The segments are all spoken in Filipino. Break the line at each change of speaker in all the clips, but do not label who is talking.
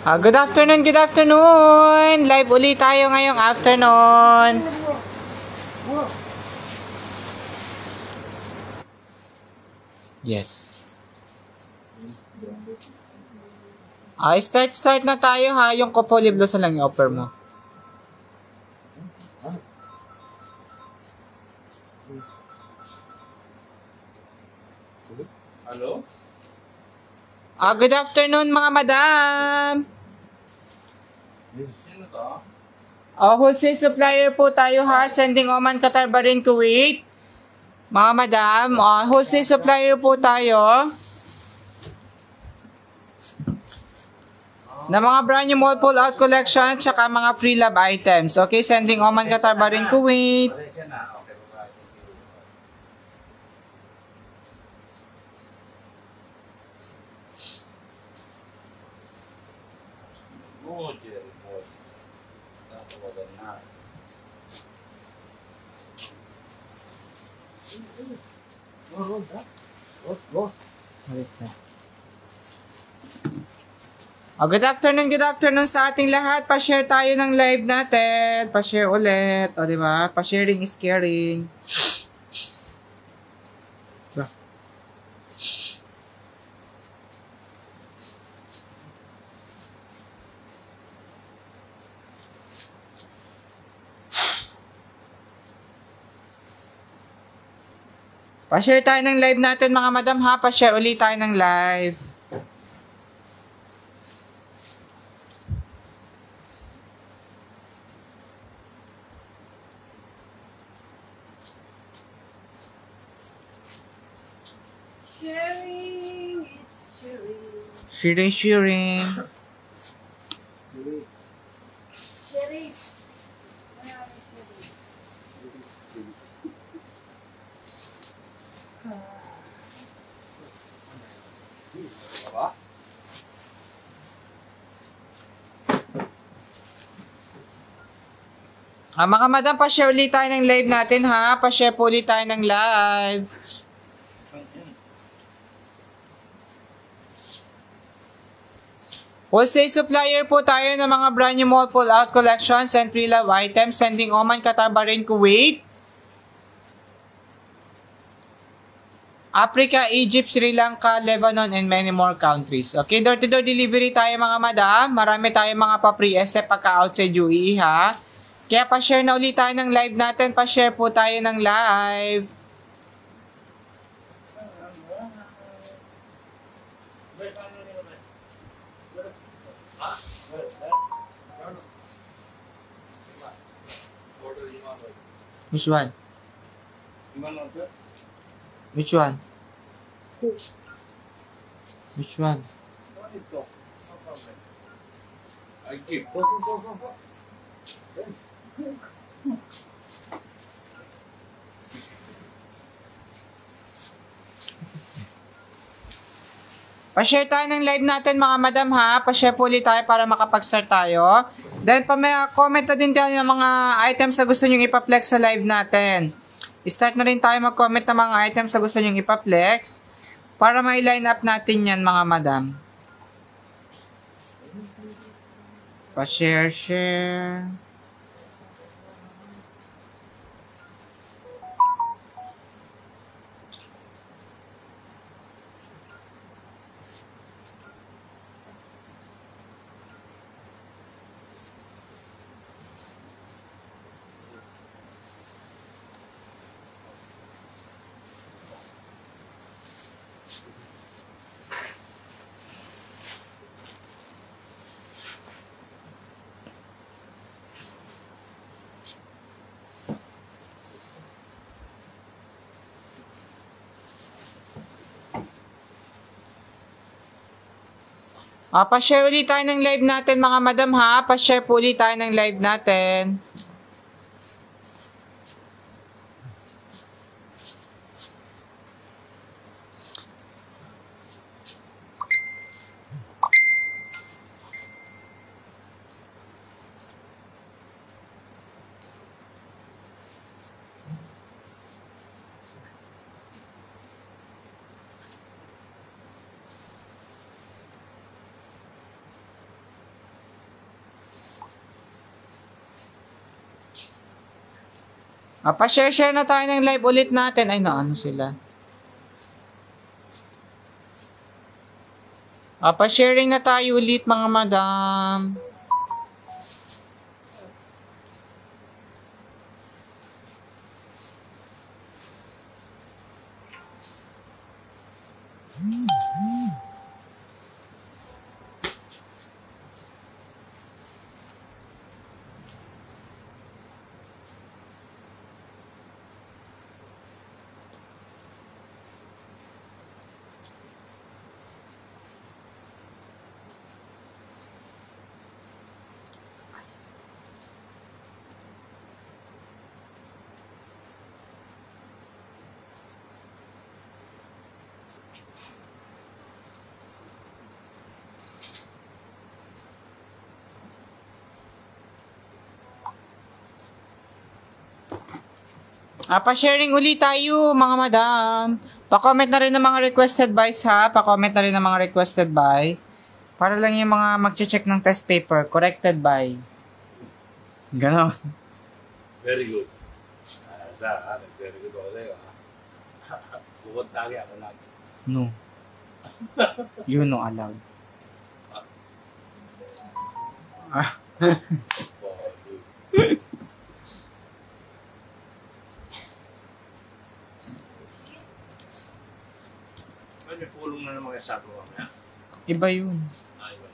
Good afternoon, good afternoon! Live ulit tayo ngayong afternoon. Yes. Start na tayo ha. Yung Kopo Liblosa lang yung offer mo.
Hello?
Good afternoon mga madam!
Sino to?
Wholesale supplier po tayo ha. Sending Oman, Qatar, Bahrain, Kuwait. Mga madam, wholesale supplier po tayo. Na mga brand new mall pull out collection tsaka mga free love items. Okay, sending Oman, Qatar, Bahrain, Kuwait.
Pasensya na. Okay, bye-bye. Thank you. Oh, Jerry boy. Tatawagan na.
Good afternoon sa ating lahat. Pa-share tayo ng live natin. Pa-share ulit. O, diba? Pa-sharing is caring. Ba? Pa-share tayo ng live natin mga madam ha. Pa-share ulit tayo ng live.
Sharing is sharing.
Sharing.
Sharing.
Baba?
Mga madam, pa-share ulit tayo ng live natin ha. Pa-share po ulit tayo ng live. Wholesale supplier po tayo ng mga brand new mall pull out collections and free love items. Sending Oman, Qatar, Bahrain, Kuwait. Africa, Egypt, Sri Lanka, Lebanon, and many more countries. Okay, door-to-door delivery tayo mga madam. Marami tayo mga pa-pre-SF pagka-outside UAE ha. Kaya pa-share na ulit tayo ng live natin. Pa-share po tayo ng live. Which one? Which one? Which one?
I give.
Pa-share tayo ng live natin mga madam ha. Pa-share po ulit tayo para makapag-start tayo. Then may comment na din tayo ng mga items na gusto nyong ipa-flex sa live natin. Start na rin tayo mag-comment ng mga items na gusto nyong ipa-flex para may line up natin yan mga madam. Pa-share, share. Pa-share ulit tayo ng live natin mga madam ha. Pa-share po ulit tayo ng live natin. Pa-share na tayo ng live ulit natin. Ay, naano sila. Pa-sharing na tayo ulit mga madam. Pa-sharing ulit tayo, mga madam. Pa-comment na rin ng mga requested buys, ha? Pa-comment na rin ng mga requested buy. Para lang yung mga mag-check ng test paper. Corrected by. Ganon.
Very good. Very good ako sa'yo. Bukod tagi ako lang.
No. You know allowed.
May pulong na ng mga sato mamaya.
Iba yun.
Iba.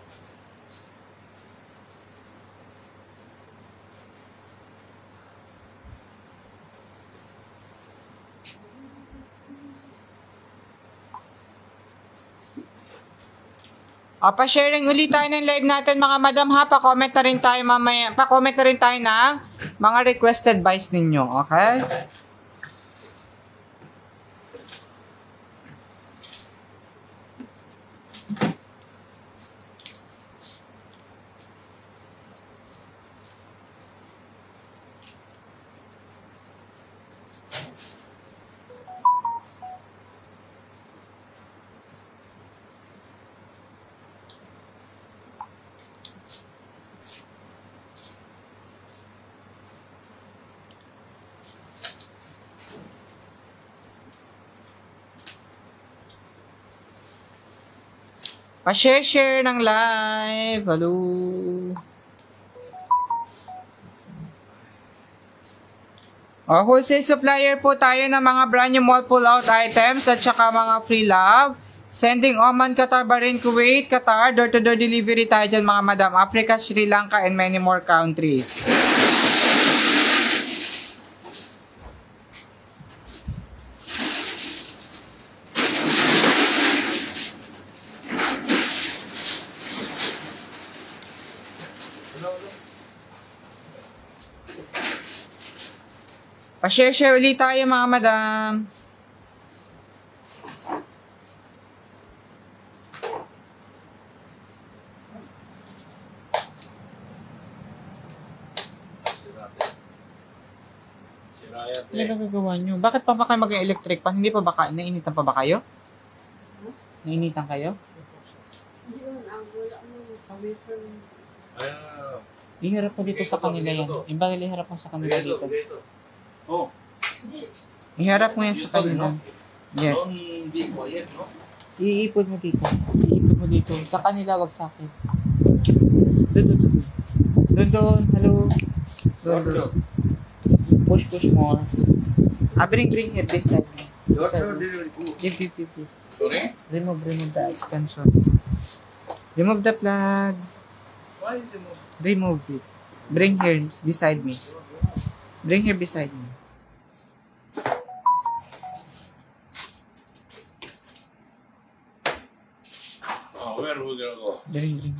Pa-sharing ulit tayo ng live natin mga madam, ha. Pa-comment na rin tayo mamaya. Pa-comment na rin tayo ng mga requested buys ninyo. Okay? Pa-share ng live. Hello. Wholesale supplier po tayo ng mga brand new mall pull-out items at saka mga free love. Sending Oman, Qatar, Bahrain, Kuwait, Qatar. Door-to-door delivery tayo dyan mga madam. Africa, Sri Lanka, and many more countries. Pa-share ulit tayo mga madam. Ano nagagawa nyo? Bakit pa ba kayo mag-electric pan? Hindi pa ba kayo? Nainitan pa ba kayo? Nainitan kayo?
Hindi naman ang wala mo. Pawisan.
Iharap mo dito sa kanila yan. Imbagay iharap mo sa kanila dito.
Oh.
Iharap mo yan sa kanila. Yes.
Don't be quiet, no?
Iipod mo dito. Iipod mo dito. Sa kanila, wag sa akin. Doon. Hello. Doon. Push more. Bring here this side. Give.
Sorry?
Remove the extension. Remove the plug.
Why the mo?
Remove it. Bring here beside me. Bring here beside me.
Oh, where are we gonna go?
Bring.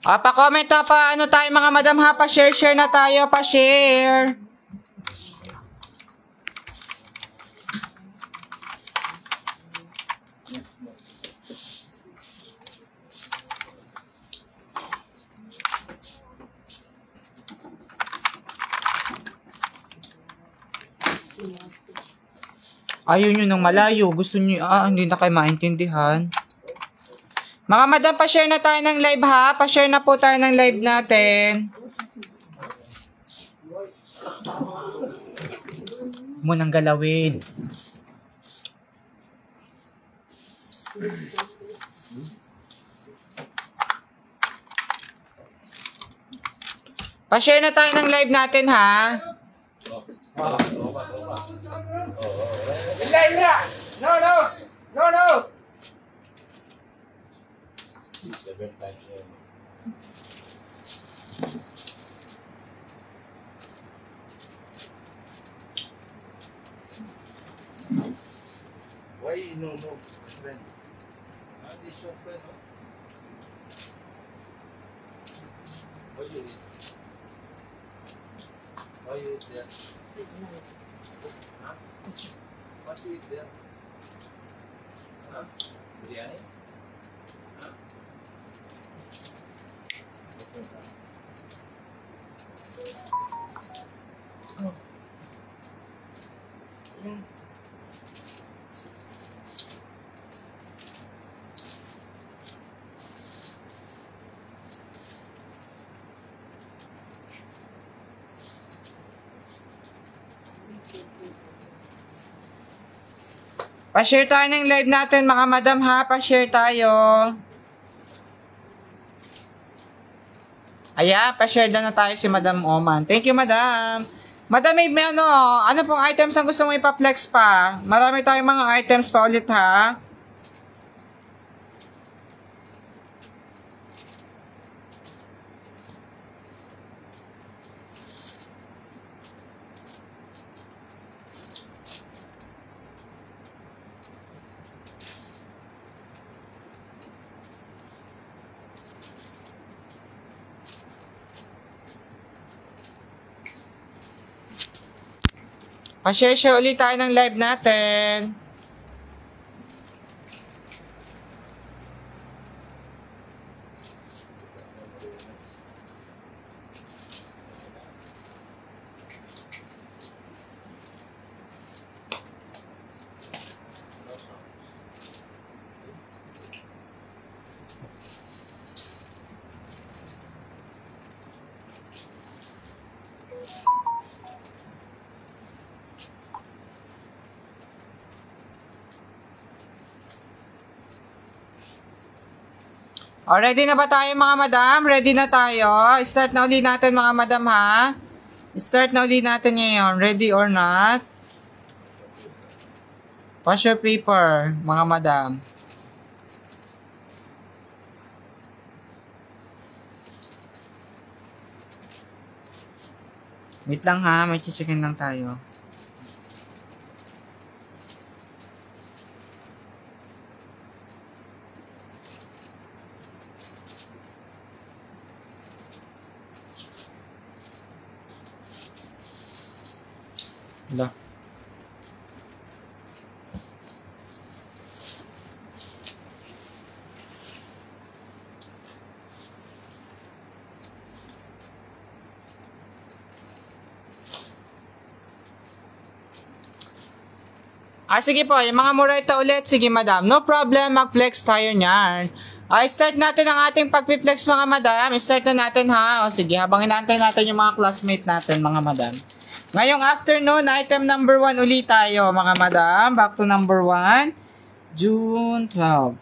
Pa-comment na pa, ano tayo mga madam ha, pa-share na tayo, pa-share. Ayaw nyo ng malayo. Gusto nyo, hindi na kayo maintindihan. Mga madam, pa-share na tayo ng live ha. Pa-share na po tayo ng live natin. Munang galawin. Pa-share na tayo ng live natin ha. Ila! No!
7 times yan. Why no, friend? This your friend, no? Why you eat? Why you eat there? Huh? What you eat there? Huh? Biryani? Huh? Oh. Yeah.
Pa-share tayo ng live natin mga madam ha. Pa-share tayo. Pa-share na tayo si Madam Oman. Thank you, madam. Madam, may ano pong items ang gusto mo ipa-flex pa? Marami tayong mga items pa ulit ha. Pa-share ulit tayo ng live natin. Ready na ba tayo mga madam? Ready na tayo? Start na ulit natin mga madam ha. Start na ulit natin ngayon. Ready or not? Wash your paper mga madam. Wait lang ha. May checkin lang tayo. Wala. Sige po, yung mga mureta ulit. Sige madam, no problem, mag-flex tayo niyan. Start natin ang ating pag-flex mga madam. Start na natin ha. Sige, habang inaantay natin yung mga classmate natin mga madam. Ngayong afternoon, item number 1 ulit tayo mga madam. Back to number 1. June 12.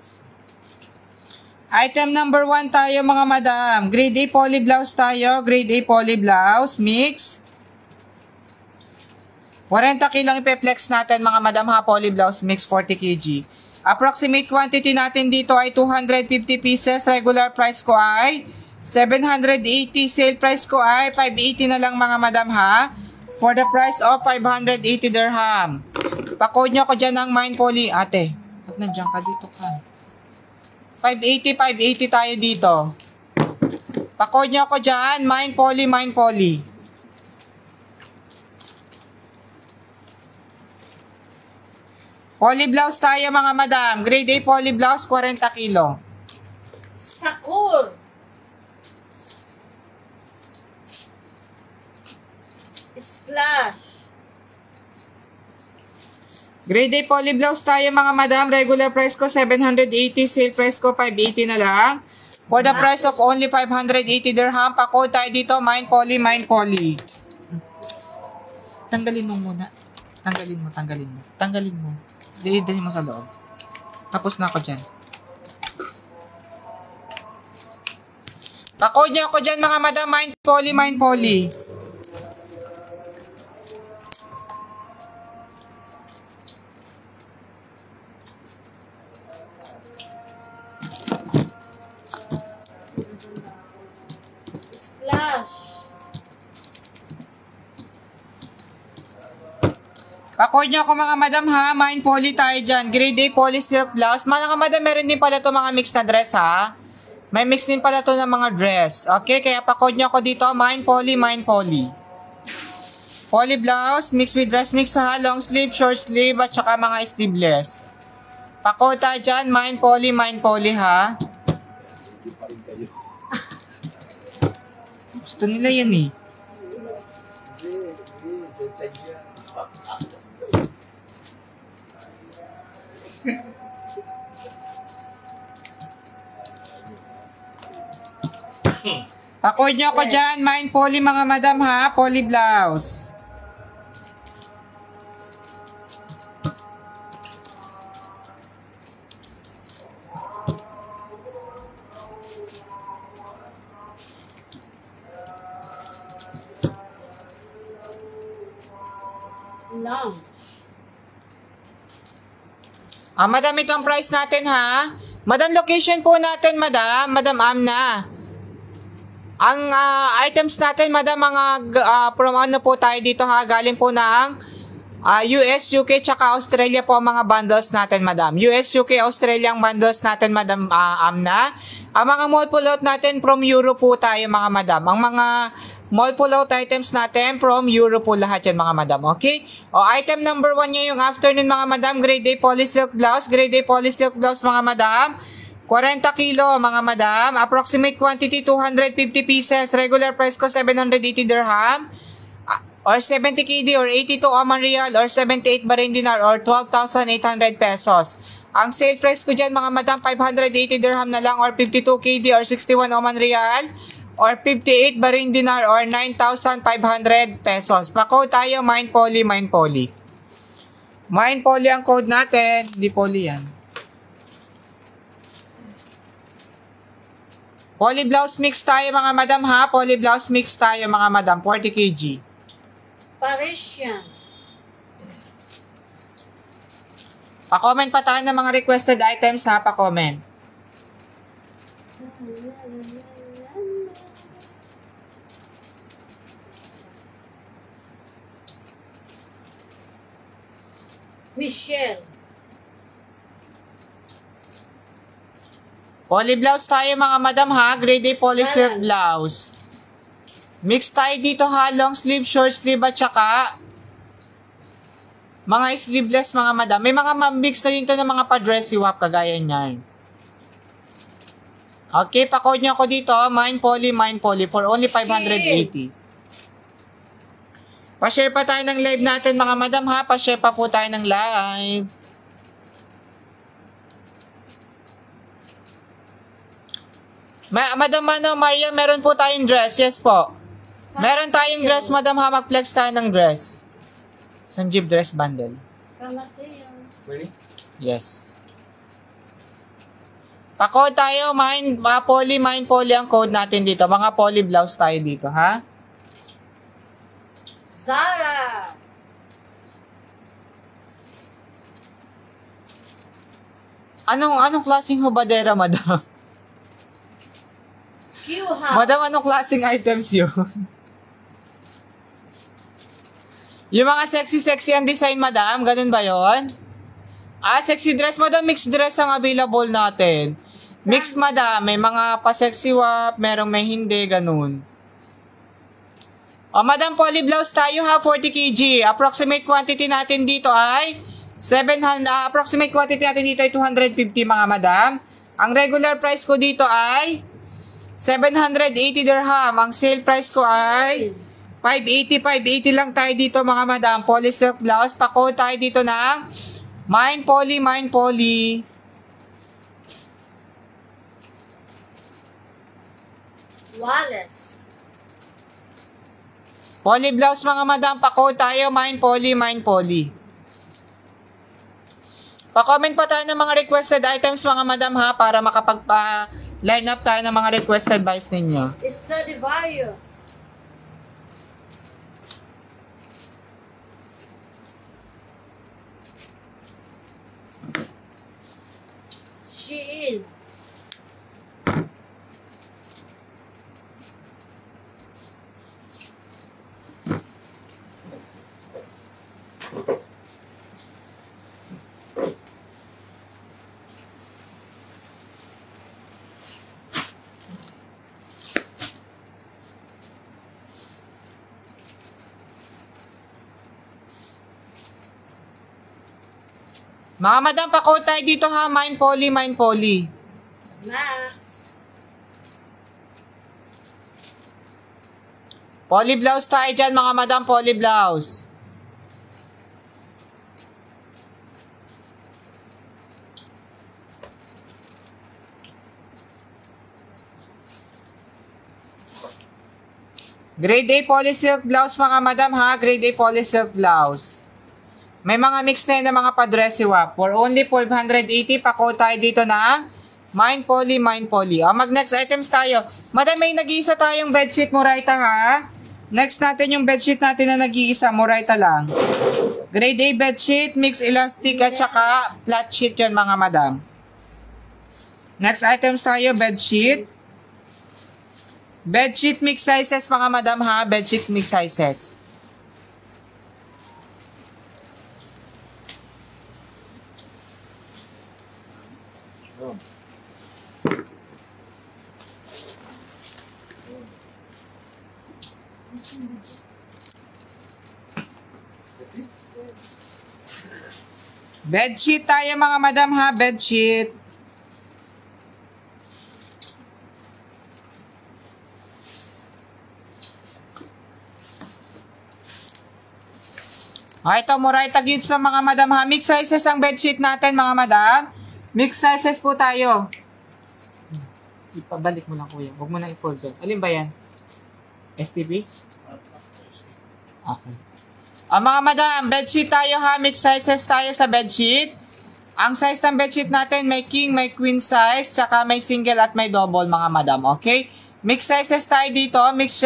Item number 1 tayo mga madam. Grade A poly blouse tayo. Grade A poly blouse. Mix. 40 kilang ipe-flex natin mga madam ha. Poly blouse mix 40 kg. Approximate quantity natin dito ay 250 pieces. Regular price ko ay 780. Sale price ko ay 580 na lang mga madam ha. For the price of 580 dirham. Pa-code nyo ako dyan ng Mind Poly. Ate, ba't nandiyan ka dito ka? 580 tayo dito. Pa-code nyo ako dyan. Mind Poly, Mind Poly. Poly blouse tayo mga madam. Grade A poly blouse, 40 kilo.
Sakur! Splash!
Grade A poly blouse tayo mga madam. Regular price ko 780. Sale price ko 580 na lang. For the price of only 580 dirham. Pa-code tayo dito. Mind poly, mind poly. Tanggalin mo muna. Tanggalin mo. Dali mo sa loob. Tapos na ako dyan. Pa-code nyo ako dyan mga madam. Mind poly, mind poly.
Splash.
Pa-code nyo ako mga madam ha. Mind poly tayo dyan. Grade A poly silk blouse. Mga madam, meron din pala ito mga mix na dress ha. May mix din pala ito ng mga dress. Okay, kaya pa-code nyo ako dito. Mind poly, mind poly. Poly blouse, mix with dress mix ha. Long sleeve, short sleeve, at saka mga sleeveless. Pa-code tayo dyan. Mind poly ha.
Hindi pa rin kayo.
Gusto nila yan eh.
Hindi. Thank you.
Pa-code nyo ako dyan. Mind poly mga madam ha. Poly blouse.
Lounge.
Madam, ito ang price natin ha. Madam, location po natin, madam. Madam Amna. Ang items natin, madam, mga from ano po tayo dito ha. Galing po ng US, UK, tsaka Australia po ang mga bundles natin, madam. US, UK, Australia ang bundles natin, madam Amna. Ang mga mall pullout natin from Europe po tayo, mga madam. Ang mga mall pullout items natin from Europe po lahat yan, mga madam. Okay? O, item number 1 niya yung afternoon, mga madam. Grade A poly silk blouse. Grade A poly silk blouse, mga madam. 40 kilo, mga madam. Approximate quantity, 250 pieces. Regular price ko, 780 dirham. Or 70 KD or 82 Oman Riyal or 78 Bahrain Dinar or 12,800 pesos. Ang sale price ko dyan, mga madam, 580 dirham na lang or 52 KD or 61 Oman Riyal or 58 Bahrain Dinar or 9,500 pesos. Pa-code tayo, mind poly, mind poly. Mind poly ang code natin. Hindi poly yan. Poly blouse mix tayo, mga madam ha. Poly blouse mix tayo, mga madam. 40 kg.
Parisian.
Pa-comment pa tayo ng mga requested items ha. Pa-comment.
Michelle.
Poly blouse tayo, mga madam ha. Grade A poly silk blouse. Mix tayo dito ha. Long sleeve, short sleeve at saka mga sleeveless, mga madam. May mga mix na dito ng mga pa-dress siwap kagaya niyan. Okay, pa-code nyo ako dito. Mind poly for only 580. Pa-share pa tayo ng live natin, mga madam ha. Pa-share pa po tayo ng live. Madam Maria, meron po tayong dress. Yes po. Meron tayong dress, madam ha. Mag-flex tayo ng dress. Sanjeev dress bundle.
Kamateo.
Ready?
Yes. Pa-code tayo, mind poly ang code natin dito. Mga poly blouse tayo dito, ha?
Zara.
Anong klaseng hubadera, madam?
Q-House.
Madam, anong klaseng items yun? Yung mga sexy ang design, madam? Ganun ba yon? Sexy dress, madam. Mixed dress ang available natin. Mixed, madam. May mga pa-sexy wap, merong may hindi, ganun. Madam, poly blouse tayo ha, 40 kg. Approximate quantity natin dito ay 250, mga madam. Ang regular price ko dito ay 780 dirham. Ang sale price ko ay 580 lang tayo dito, mga madam. Poly silk blouse. Pa-code tayo dito ng Mind poly, mind poly.
Wallace.
Poly blouse mga madam, pa-code tayo, mind poly, mind poly. Pa-comment pa tayo ng mga requested items mga madam ha, para makapag-line up tayo ng mga requested buys ninyo.
Stradivarius. Shein.
Mga madam, pa-code tayo dito ha, mind poly, mind poly.
Max.
Poly blouse tayo dyan mga madam, poly blouse. Grade A poly silk blouse mga madam ha, grade A poly silk blouse. May mga mix na yun ng mga padresiwa. For only 480, pa-code tayo dito na mind poly, mind poly. O, mag-next items tayo. Madam, may nag-iisa tayong bedsheet Moraita ha. Next natin yung bedsheet natin na nag-iisa, Moraita lang. Grade A bedsheet, mix elastic at saka flat sheet yun mga madam. Next items tayo, bedsheet. Bedsheet mix sizes mga madam ha, bedsheet mix sizes. Bedsheet tayo mga madam ha, bedsheet. Ito, Moraita Goods pa mga madam ha. Mix sizes ang bedsheet natin mga madam. Mix sizes po tayo. Ipabalik mo lang kuya. Huwag mo na i-fold yun. Alin ba yan? STB? Okay. Mga madam, bedsheet tayo ha. Mix sizes tayo sa bedsheet. Ang size ng bedsheet natin may king, may queen size, tsaka may single at may double mga madam. Okay? Mix sizes tayo dito. Mix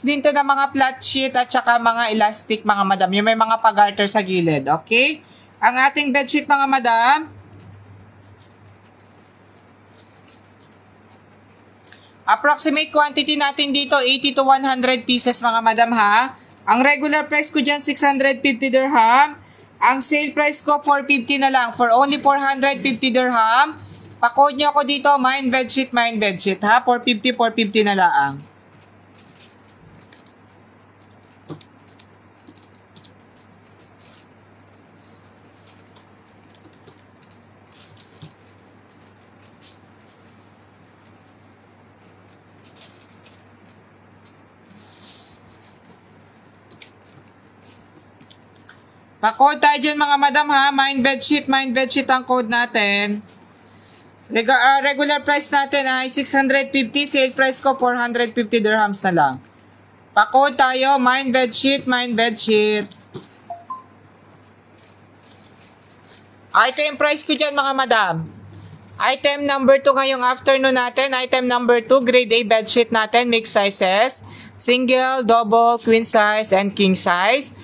din to ng mga flat sheet at saka mga elastic mga madam. Yung may mga pag-garter sa gilid. Okay? Ang ating bedsheet mga madam. Approximate quantity natin dito 80 to 100 pieces mga madam ha. Ang regular price ko dyan 650 dirham. Ang sale price ko 450 na lang. For only 450 dirham. Pa-code nyo ako dito, mind bedsheet ha. 450 na lang. Pa-code tayo dyan mga madam ha. Mind bedsheet ang code natin. Regular price natin ay 650. Sale price ko 450 dirhams na lang. Pa-code tayo. Mind bedsheet. Ito yung price ko dyan mga madam. Item number 2 ngayong afternoon natin. Item number 2, grade A bedsheet natin. Mix sizes. Single, double, queen size, and king size.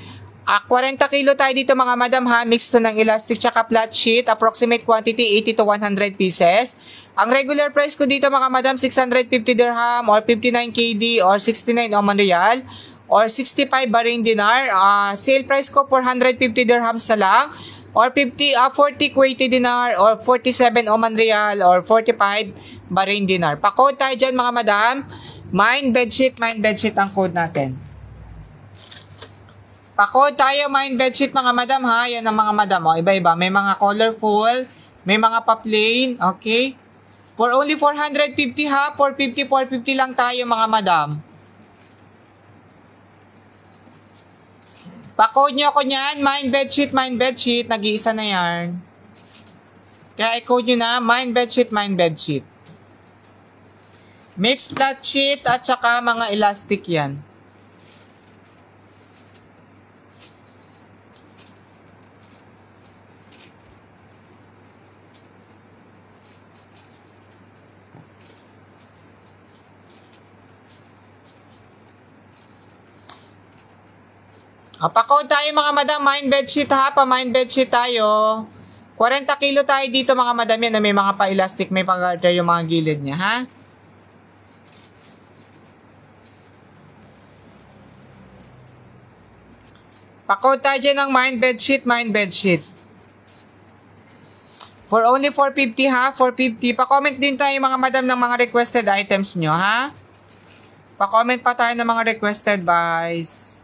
40 kilo tayo dito mga madam ha. Mix to ng elastic tsaka flat sheet. Approximate quantity 80 to 100 pieces. Ang regular price ko dito mga madam 650 dirham or 59 KD or 69 Oman Riyal or 65 Bahrain Dinar. Sale price ko 450 dirhams na lang or 40 Kuwaiti Dinar or 47 Oman Riyal or 45 Bahrain Dinar. Pa-code tayo dyan mga madam. Mind bedsheet ang code natin. Pa-code tayo, mind bedsheet mga madam ha. Yan ang mga madam. O, iba-iba. May mga colorful, may mga pa-plain. Okay? For only 450 ha. 450 lang tayo mga madam. Pa-code nyo ako niyan. Mind bedsheet, mind bedsheet. Nag-iisa na yan. Kaya i-code nyo na, mind bedsheet, mind bedsheet. Mixed flat sheet at saka mga elastic yan. Pa-code tayo mga madam, mind bedsheet ha, pa-mind bedsheet tayo. 40 kilo tayo dito mga madam yan na may mga pa-elastic, may pag-garter yung mga gilid niya ha. Pa-code tayo dyan ng mind bedsheet, mind bedsheet. For only 450 ha, 450. Pa-comment din tayo mga madam ng mga requested items nyo ha. Pa-comment pa tayo ng mga requested buys.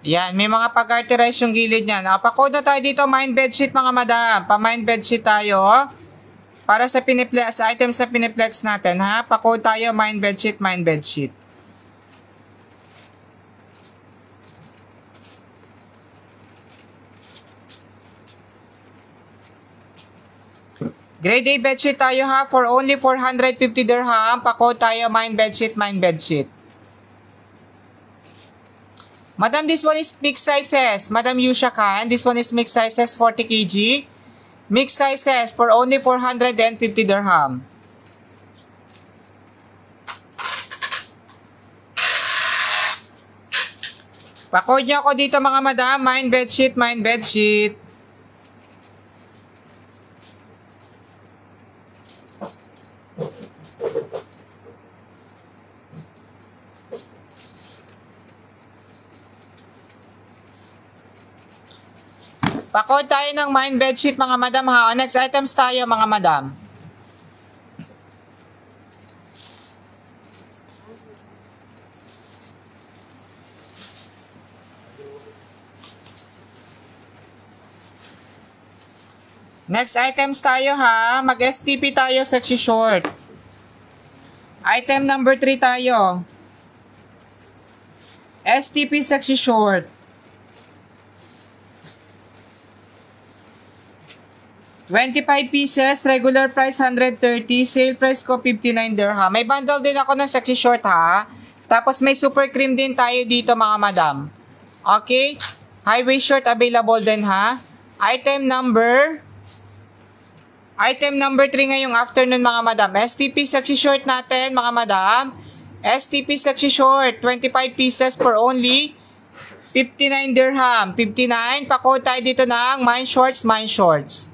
Yan, may mga pag-arterize yung gilid niyan. Pa-code na tayo dito, mind bedsheet mga madam. Pa-mind bedsheet tayo. Para sa sa items na piniplex natin, ha? Pa-code tayo, mind bedsheet, mind bedsheet. Grade A bedsheet tayo ha, for only 450 dirham. Pa-code tayo, mind bedsheet, mind bedsheet. Madam, this one is mixed sizes. Madam Yusha Khan, this one is mixed sizes, 40 kg. Mixed sizes for only 450 dirham. Pa-code nyo ako dito mga madam, mind bedsheet, mind bedsheet. Pa-code tayo ng mind bedsheet mga madam ha. Next items tayo mga madam. Next items tayo ha. Mag-STP tayo sexy short. Item number 3 tayo. STP sexy short. 25 pieces, regular price 130, sale price ko 59 dirham. May bundle din ako ng sexy short ha. Tapos may super cream din tayo dito mga madam. Okay? High waist short available din ha. Item number 3 ngayong afternoon mga madam. STP sexy short natin mga madam. STP sexy short, 25 pieces for only 59 dirham. 59, pa-code tayo dito ng mind shorts, mind shorts.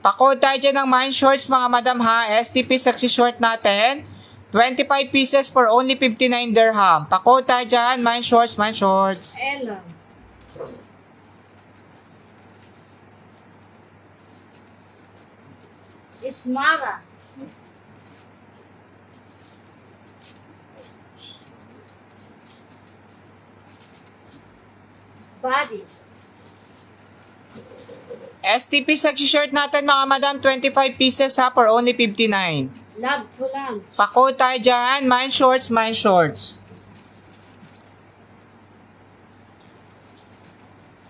Pa-code tayo dyan ng mind shorts mga madam ha. STP sexy short natin. 25 pieces for only 59 dirham. Pa-code tayo dyan, mind shorts, mind shorts.
Ella. Ismara. Body.
STP sexy short natin mga madam, 25 pieces ha for only 59.
Love ko lang.
Pa-code tayo dyan, mind shorts, mind shorts.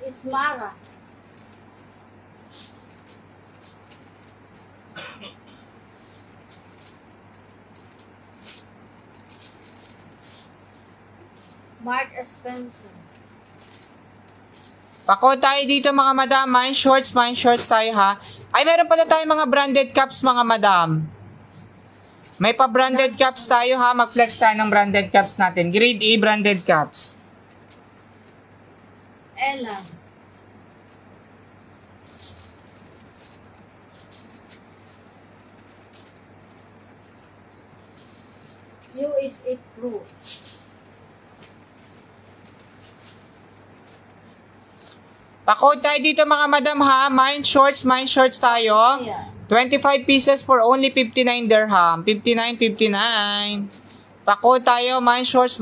Ismara. Mark Spencer.
Pa-code tayo dito mga madam, mind shorts tayo ha. Ay, meron pala tayong mga branded caps mga madam. May pa-branded caps tayo ha, mag-flex tayo ng branded caps natin. Grade A branded caps.
Ella. You is it proof.
Pa-code tayo dito mga madam ha. Mine shorts tayo. 25 pieces for only 59 dirham. 59.59. Pa-code tayo, mine shorts.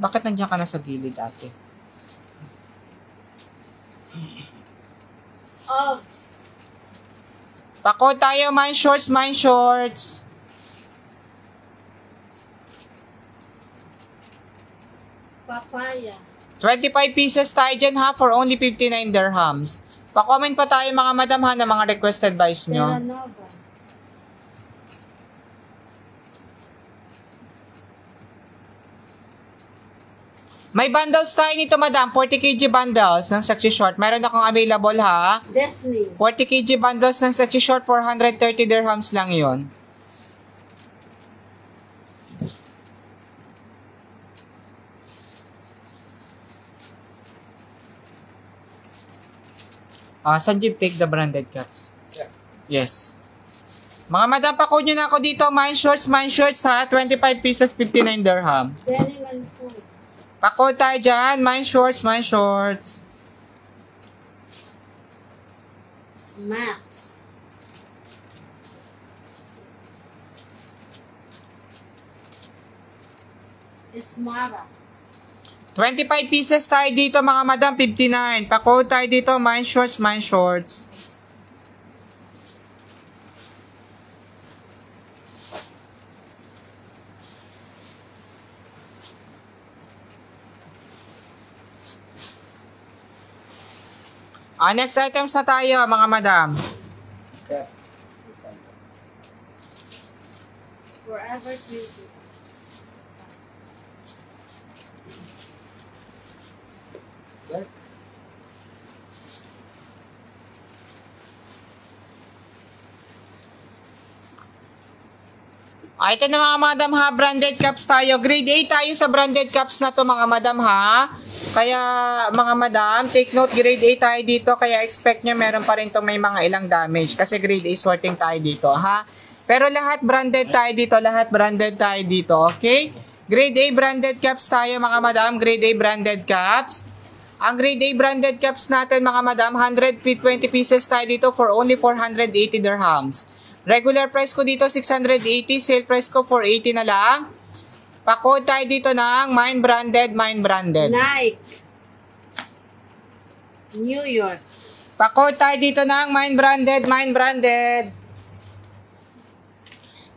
Bakit nandiyan ka na sa gilid, ate?
Oops.
Pa-code tayo, mine shorts.
Papaya.
25 pieces tayo dyan ha for only 59 dirhams. Pa-comment pa tayo mga madam ha ng mga requested buys nyo.
Terranova.
May bundles tayo nito madam, 40 kg bundles ng sexy short. Meron akong available ha.
Disney.
40 kg bundles ng sexy short, 430 dirhams lang yon. Sanjeev, take the branded caps.
Yeah.
Yes. Mga madam, pa-code nyo na ako dito. Mine shorts ha. 25 pieces, 59 dirham.
Deniman food.
Pa-code tayo dyan. Mine shorts.
Max. Ismara.
25 pieces tayo dito mga madam, 59. Pa-code tayo dito, mine shorts. Next items na tayo mga madam.
Forever 20.
Ito na mga madam ha, branded cups tayo. Grade A tayo sa branded cups na to mga madam ha. Kaya mga madam, take note, grade A tayo dito. Kaya expect nyo meron pa rin itong may mga ilang damage. Kasi grade A sorting tayo dito ha. Pero lahat branded tayo dito, okay? Grade A branded cups tayo mga madam, grade A branded cups. Ang grade A branded cups natin mga madam, 120 pieces tayo dito for only 480 dirhams. Regular price ko dito 680, sale price ko 480 na lang. Pa-code tayo dito ng mine branded.
Nike. New York.
Pa-code tayo dito ng mine branded.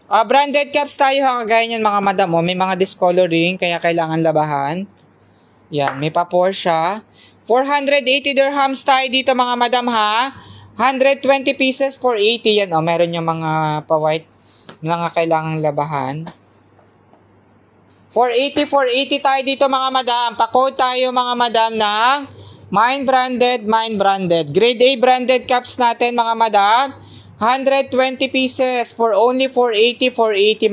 Branded caps tayo ha, kagaya niyan mga madam. May mga discoloring, kaya kailangan labahan. Yan, may pa-pour siya. 480 dirhams tayo dito mga madam ha. 120 pieces for 80 yan. Meron yung mga pa-white mga kailangang labahan. 480 tayo dito mga madam. Pa-code tayo mga madam ng mine branded. Grade A branded caps natin mga madam. 120 pieces for only 480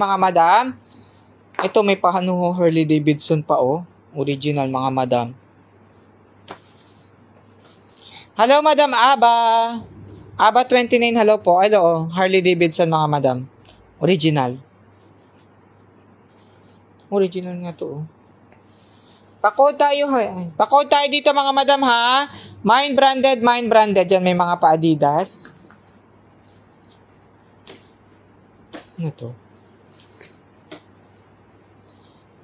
mga madam. Ito may pahano Harley Davidson pa original mga madam. Hello Madam Aba 29, hello po. Hello, Harley Davidson mga madam. Original nga to. Pa-code tayo dito mga madam ha. Mine branded. Yan may mga pa-Adidas. Ano to?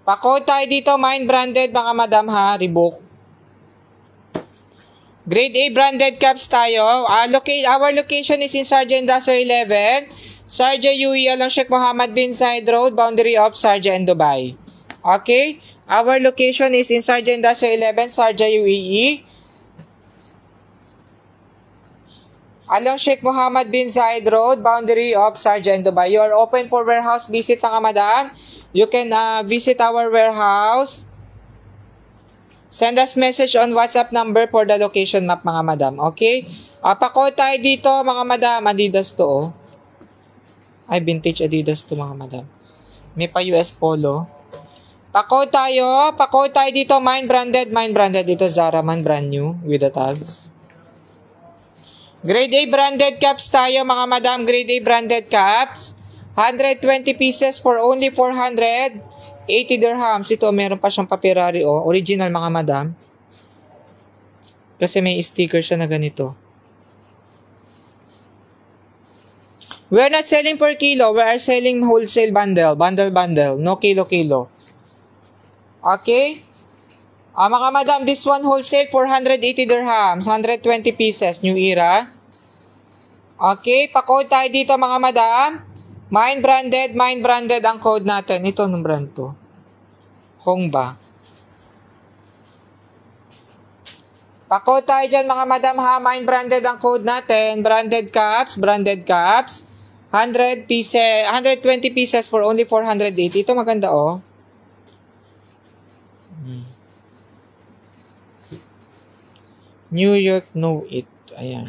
Pa-code tayo dito, mine branded mga madam ha. Reebok. Grade A branded caps tayo. Our location is in Sharjah Industrial 11, Sharjah UAE along Sheikh Mohammed bin Zayed Road, boundary of Sharjah and Dubai. Okay? Our location is in Sharjah Industrial 11, Sharjah UAE, along Sheikh Mohammed bin Zayed Road, boundary of Sharjah and Dubai. You are open for warehouse visit mga madam. You can visit our warehouse. Send us message on WhatsApp number for the location map mga madam. Okay? Pa-code tayo dito mga madam. Adidas to Ay, vintage Adidas to mga madam. May pa US Polo. Pa-code tayo dito. Mine branded. Dito Zara man, brand new with the tags. Grade A branded caps tayo mga madam. Grade A branded caps. 120 pieces for only 480 80 dirhams. Ito, meron pa siyang papirari, oh. Original, mga madam. Kasi may sticker siya na ganito. We're not selling per kilo. We are selling wholesale bundle. Bundle. No kilo-kilo. Okay? Mga madam, this one wholesale, 480 dirhams. 120 pieces. New era. Okay? Pa-code tayo dito, mga madam. Mine branded ang code natin. Ito, anong brand to? Hongba. Pa-code tayo dyan, mga madam, ha. Mine branded ang code natin. Branded caps. 100 pieces, 120 pieces for only 480. Ito maganda, oh. New York Know It. Ayan.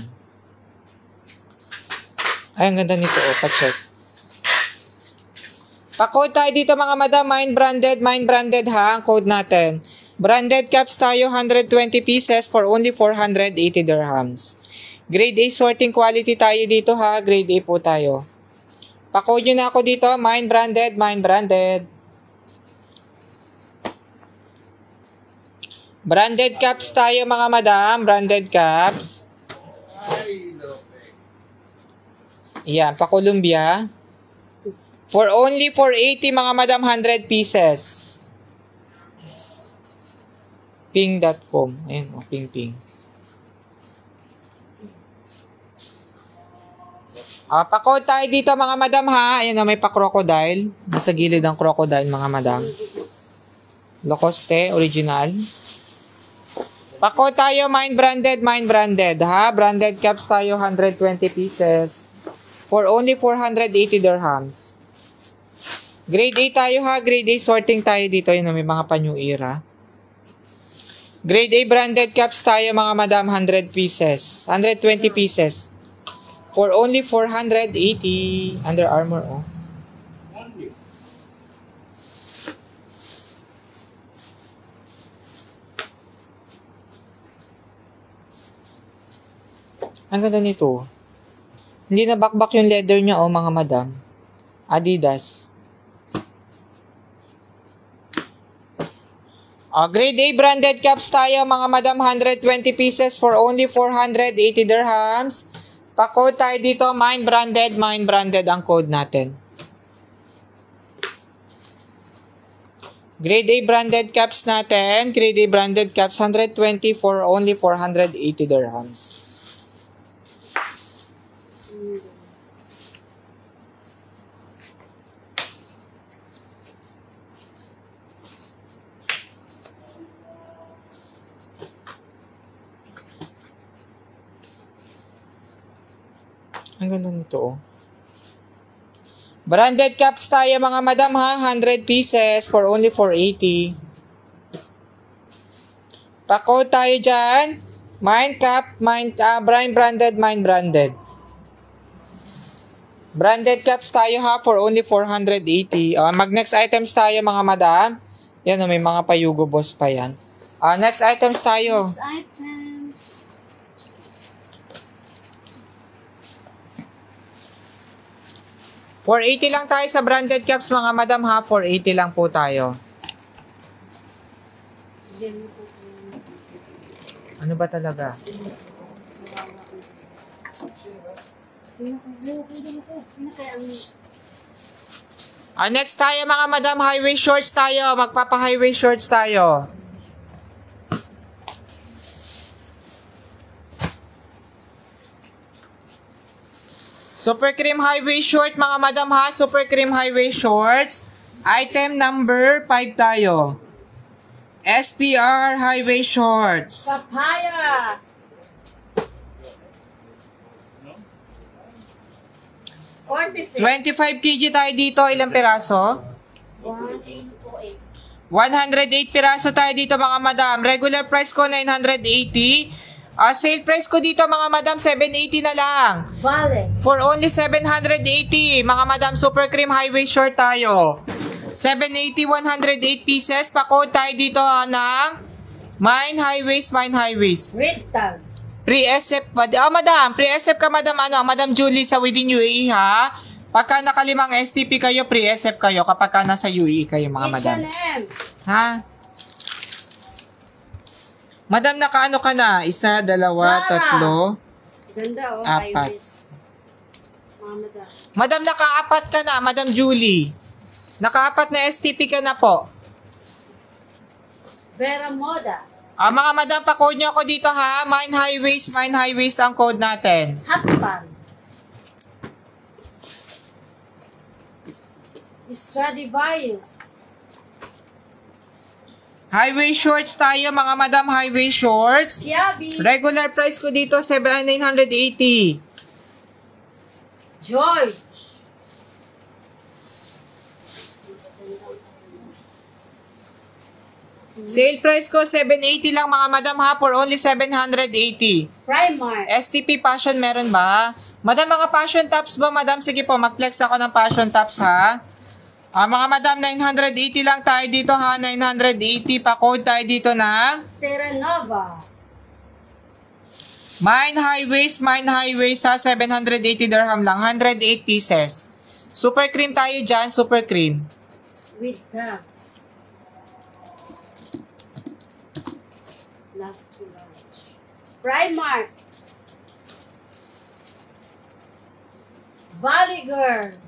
Ay, ang ganda nito, oh. Pa-check. Pa-code tayo dito, mga madam. Mine branded, ha. Ang code natin. Branded caps tayo, 120 pieces for only 480 dirhams. Grade A sorting quality tayo dito, ha. Grade A po tayo. Pa-code nyo na ako dito. Mine branded. Branded caps tayo, mga madam. Branded caps. Yan, pa-Columbia. For only 480, mga madam, 100 pieces. Ping.com. Ayan, oh, ping. Pa-code tayo dito, mga madam, ha. Ayan, may pa-crocodile. Nasa gilid ang crocodile, mga madam. Lacoste, original. Pa-code tayo, mine branded, ha. Branded caps tayo, 120 pieces. For only 480 dirhams. Grade A tayo, ha. Grade A sorting tayo dito. Ayan, may mga pa-new era. Grade A branded caps tayo, mga madam, 100 pieces. 120 pieces. For only 480. Under Armour, oh. Ang ganda nito. Hindi na bakbak yung leather niya, oh, mga madam. Adidas. Grade A branded caps tayo, mga madam, 120 pieces for only 480 dirhams. Pa-code tayo dito, mine branded ang code natin. Grade A branded caps natin, grade A branded caps, 120 for only 480 dirhams. Ang ganda nito, oh. Branded caps tayo, mga madam, ha. 100 pieces for only 480. Pa-code tayo dyan. Mine cap, branded. Branded caps tayo, ha, for only 480. Mag-next items tayo, mga madam. Yan, may mga payugo boss pa yan. Next items tayo.
Next items.
480 lang tayo sa branded caps, mga madam, ha. 480 lang po tayo. Ano ba talaga? Next tayo, mga madam, highway shorts tayo. Magpapa-highway shorts tayo. Super cream highway short, mga madam, ha. Super cream highway shorts. Item number 5 tayo. SPR highway shorts.
Papaya.
25 kg tayo dito. Ilang piraso? 108 piraso tayo dito, mga madam. Regular price ko 980. Sale price ko dito, mga madam, 780 na lang.
Vale.
For only 780, mga madam, super cream highway short tayo. 780, 108 pieces. Pa-code tayo dito ng Mine Highways.
Red tag.
Pre-SF, madam. Pre-SF ka, madam, Madam Julie sa Within UAE, ha. Pagka nakalimang STP kayo, pre-SF kayo kapag ka nasa UE kayo mga madam.
H&M.
Ha? Madam, nakaano ka na? Isa, dalawa,
Zara.
tatlo.
Ganda oh.
Apat.
Iris. Mga madam.
Madam, nakaapat ka na, Madam Julie. Nakaapat na STP ka na po.
Vera Moda.
Mga madam, pa-code nyo ako dito ha. Mine High Waist ang code natin.
Hatpan. Stradivarius.
Highway shorts tayo, mga madam, highway shorts.
Kiabi.
Regular price ko dito, 7,980.
George.
Sale price ko, 780 lang mga madam ha, for only 780.
Primark.
STP passion meron ba? Madam, mga passion tops ba, madam? Sige po, mag-flex ako ng passion tops ha. Mga madam, 980 lang tayo dito ha, 980. Pa-code tayo dito na.
Terra Nova.
Mine high waist ha, 780 dirham lang, 108 pieces. Super cream tayo dyan, super cream.
With tags. Love to lunch. Primark. Valley Girl.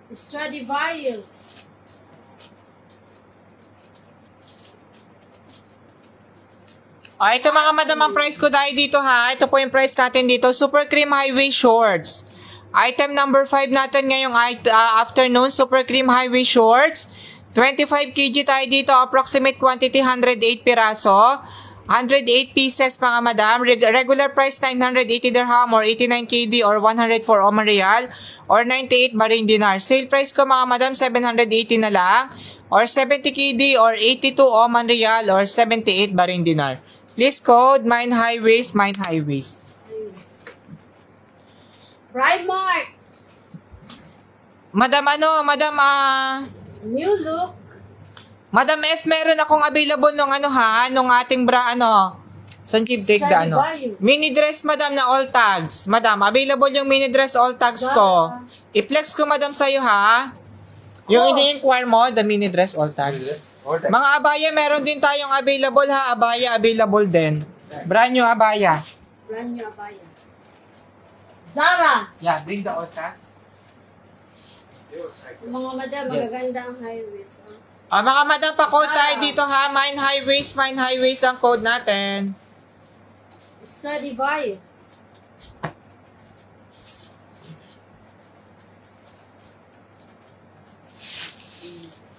Stradivarius.
Ito mga madam, ang price ko dahil dito ha. Ito po yung price natin dito. Super cream highway shorts. Item number 5 natin ngayong afternoon. Super cream highway shorts. 25 kg tayo dito. Approximate quantity 108 piraso. 108 pieces mga madam. Regular price 980 dirham or 89 KD or 104 Oman Real or 98 Bahrain Dinar. Sale price ko mga madam 780 na lang or 70 KD or 82 Oman Real or 78 Bahrain Dinar. Please code Mine High Waist.
Primark.
Madam
New look.
Madam F, meron akong available nung nung ating San Keep take the
Stradivarius.
mini dress madam na all tags. Madam, available yung mini dress all tags ko. I-flex ko madam sa'yo ha. Yung ini-inquire mo, the mini dress all tags. Mga abaya, meron din tayong available ha. Abaya, available din. Brand new abaya.
Brand new abaya. Zara.
Yeah, bring the all tags.
Mga madam,
Yes.
magaganda ang high waist.
Mga madam, pa-code tayo dito ha. Mine High Waist ang code natin.
Stradivarius.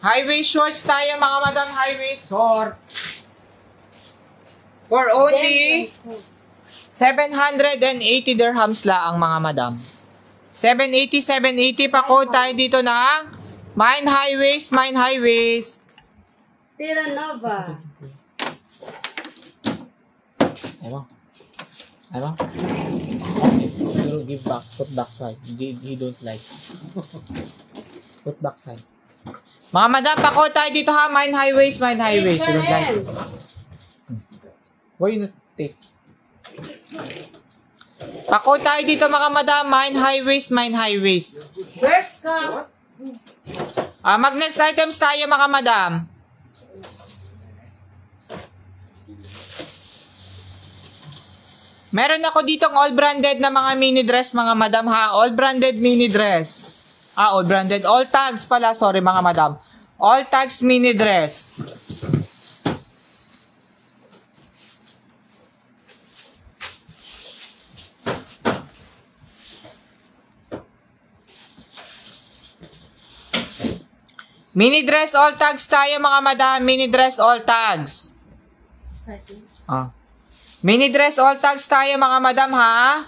Highway shorts tayo mga madam, highway short. For only 780 dirhams lang mga madam. 780 pa code tayo dito ng Mine High Waist.
Terra Nova.
Ano? You give back, put back side. He don't like. Put back side. Mga madam, pa code tayo dito ha. Mine High Waist. You don't like.
H&M.
Why you not take? Pa-code tayo dito mga madam, Mine High Waist.
Bershka.
Mag-next items tayo mga madam. Meron ako ditong all branded na mga mini dress mga madam ha. All branded mini dress. All branded. All tags pala, sorry mga madam. All tags mini dress. Mini dress all tags tayo mga madam. Mini dress all tags.
Starting.
Mini dress all tags tayo mga madam ha.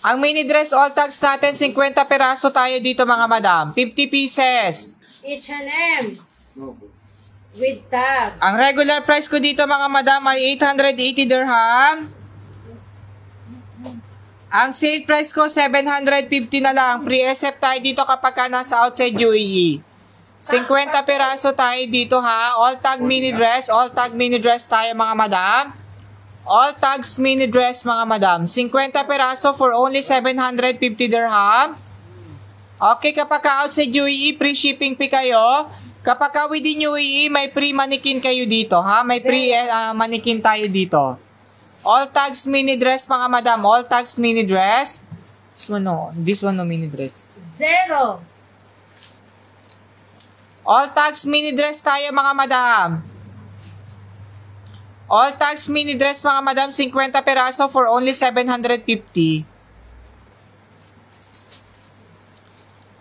Ang mini dress all tags natin 50 peraso tayo dito mga madam. 50 pieces.
H&M. With tag.
Ang regular price ko dito mga madam ay 880 dirham. Ang sale price ko 750 na lang. Pre-SF tayo dito kapag ka nasa outside UAE. 50 peraso tayo dito ha. All tag mini dress tayo mga madam. All tags mini dress mga madam. 50 peraso for only 750 dirham. Okay, kapag outside UAE, free shipping fee kayo. Kapag within UAE, may free mannequin kayo dito, ha? May free mannequin tayo dito. All tags mini dress mga madam. All tags mini dress. This one no mini dress.
0.
All tags mini dress tayo mga madam. All tags mini dress mga madam, 50 peraso for only 750.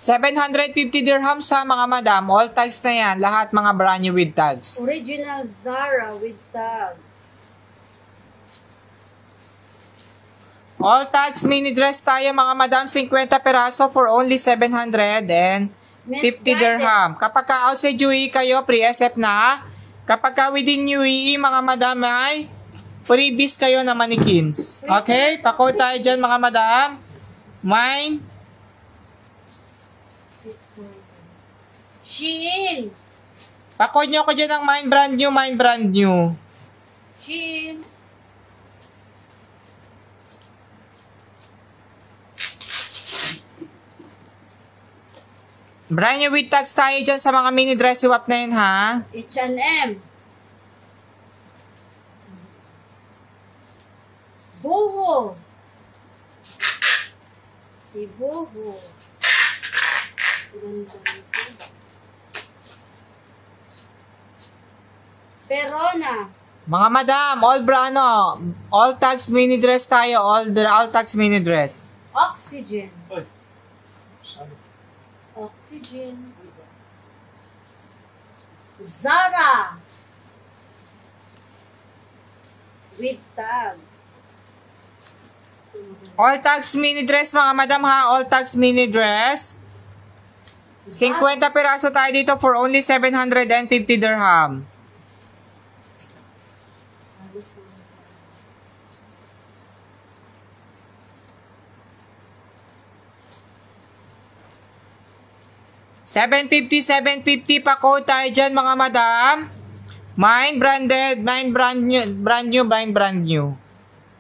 750 dirhams sa mga madam. All tags na yan. Lahat mga brand new with tags.
Original Zara with tags.
All tags mini dress tayo mga madam, 50 peraso for only 750 dirham. Kapag ka outside UAE kayo, pre-SF na. Kapag ka within UAE mga madam ay freebies kayo na mannequins. Okay? Pako tayo dyan mga madam. Mine.
Shein.
Pako nyo ko dyan ng mine brand new, mine brand new.
Shein.
Brand new with tags tayo dyan sa mga mini dress swap na yun, ha?
H&M. Boho. Si Boho. Ganda nito. Perona.
Mga madam, all tags mini dress tayo, all tags mini dress.
Oxygen.
Oy. Saan?
Oxygen. Zara. With tags.
All tags mini dress mga madam, ha? All tags mini dress. 50 piraso tayo dito for only 750 dirham. $750 pa ko tayo dyan mga madam. Mine branded, mine brand new, mine brand new.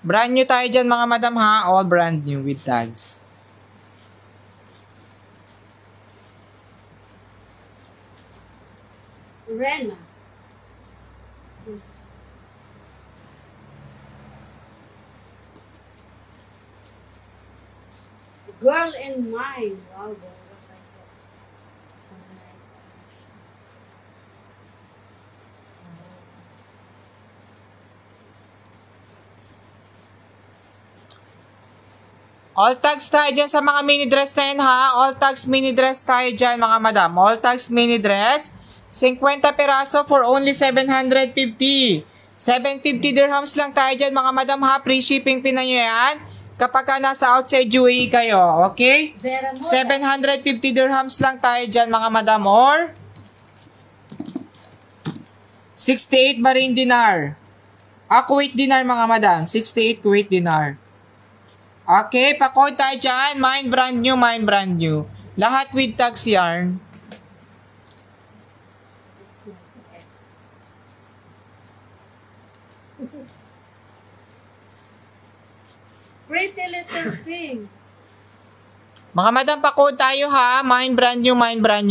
Brand new tayo dyan mga madam, ha? All brand new with tags.
Rena. Girl in Mine. Wow.
All tags tayo dyan sa mga mini dress na yun, ha? All tags mini dress tayo dyan mga madam. All tags mini dress. 50 peraso for only 750. 750 dirhams lang tayo dyan mga madam, ha? Free shipping pin na nyo yan. Kapag ka nasa outside UAE kayo, okay? 750 dirhams lang tayo dyan mga madam, or 68 Bahrain dinar. Kuwait dinar mga madam. 68 Kuwait dinar. Okay, pa-code tayo dyan. Mine brand new, mine brand new. Lahat with tags yarn.
Pretty little thing.
Mga madam, pa-code tayo, ha. Mine brand new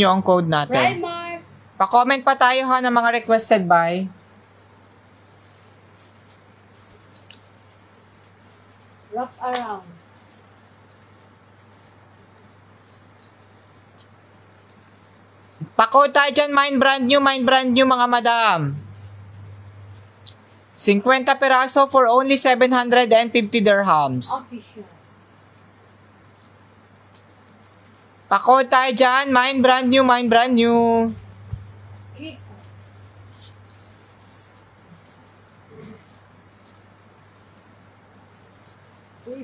ang code natin.
Primark.
Pa-comment pa tayo, ha, ng mga requested by.
Wrap around.
Pa-code tayo dyan. Mine brand new mga madam. 50 peraso for only 750 dirhams.
Official.
Pa-code tayo dyan. Mine brand new.
Cake. Uy.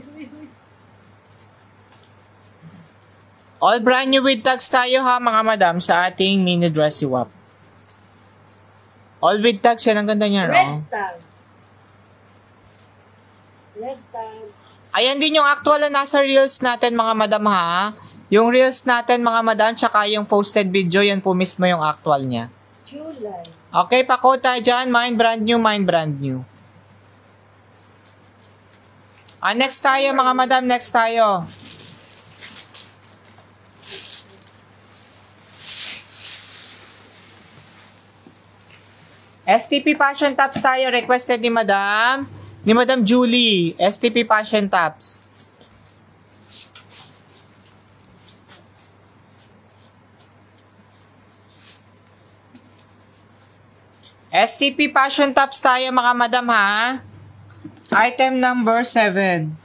All brand new with tags tayo, ha mga madam, sa ating mini dress swap. All with tags yan. Ang ganda niya,
Red
no?
tag. Red tag.
Ayan din yung actual na nasa reels natin mga madam, ha. Yung reels natin mga madam, tsaka yung posted video, yan po mismo yung actual niya.
July.
Okay, pa-code tayo dyan. Mine brand new. Next tayo mga madam, next tayo. STP Passion Tops tayo, requested ni Madam Julie. STP Passion Tops. STP Passion Tops tayo mga madam ha. Item number 7.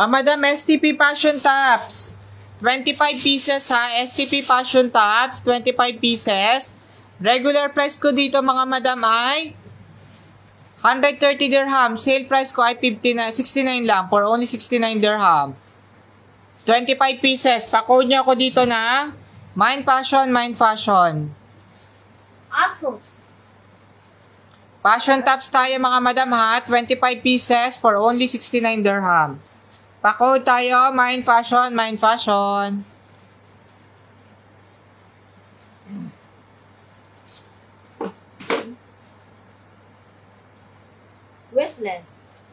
Madam, STP Passion Tops. 25 pieces ha. STP Passion Tops, 25 pieces. Regular price ko dito mga madam ay 130 dirham. Sale price ko ay 69 lang for only 69 dirham. 25 pieces. Pa-code nyo ako dito na Mind Passion, Mind Fashion.
Asos.
Passion Tops tayo mga madam ha. 25 pieces for only 69 dirham. Pa-code tayo, Mind Fashion, Mind Fashion.
Wishless.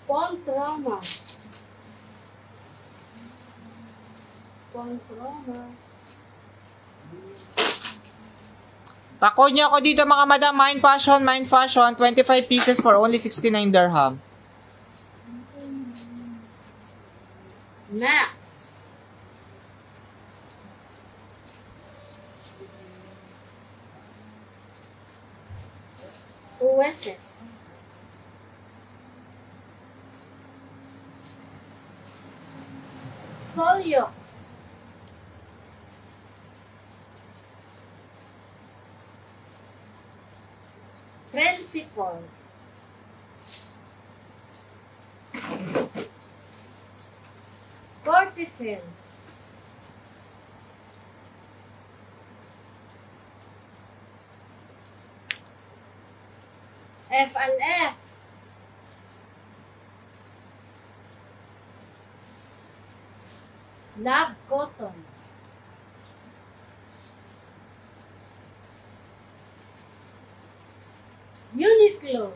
Poltrona. Poltrona.
Pa-code nyo ako dito mga madam, Mind Fashion, Mind Fashion. 25 pieces for only 69 dirham.
Max. Oasis. Solyox. Principles. Cortifil. F&F. Lab Cotton. Uniqlo.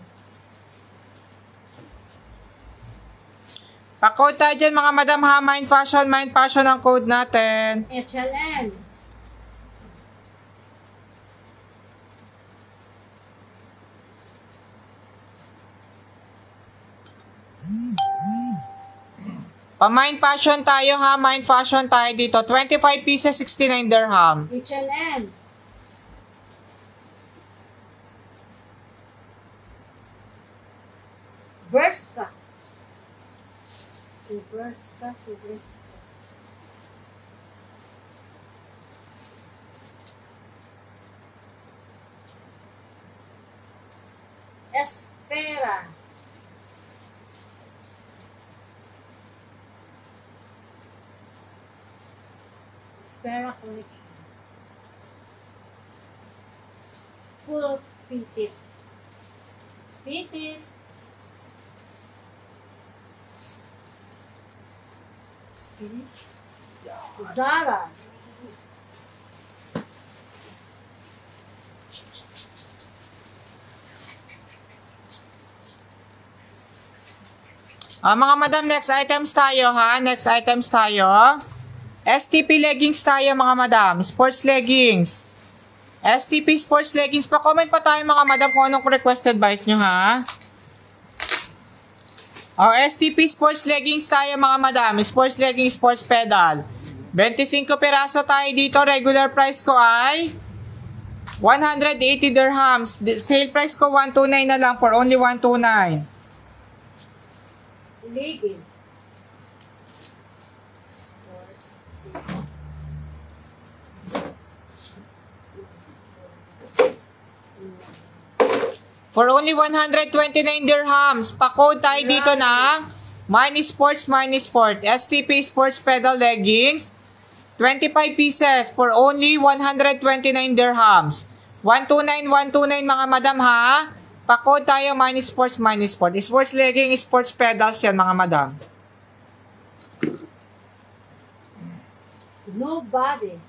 Pa-code tayo dyan mga madam ha, Mind Fashion ang code natin.
H&M.
Pa-Mind Fashion tayo ha, Mind Fashion tayo dito. 25 pieces, 69 dirham.
H&M. Berska. Si Berska. Espera. Espera collection. Full fitted. Fitted. Zara.
Mga madam, next items tayo ha. Next items tayo. STP leggings tayo mga madam. Sports leggings. STP sports leggings. Pa-comment pa tayo mga madam kung anong requested buys nyo ha. STP sports leggings tayo mga madam. Sports leggings, sports pedal. 25 peraso tayo dito. Regular price ko ay 180 dirhams. Sale price ko 129 na lang for only 129.
Leggings. Sports.
For only 129 dirhams. Pa-code tayo dito na Mini Sports, Mini Sport. STP Sports Pedal Leggings. 25 pieces for only 129 dirhams. 129, 129 mga madam ha. Pa-code tayo minus sports, minus sport. Sports legging, sports pedals yan mga madam.
Nobody.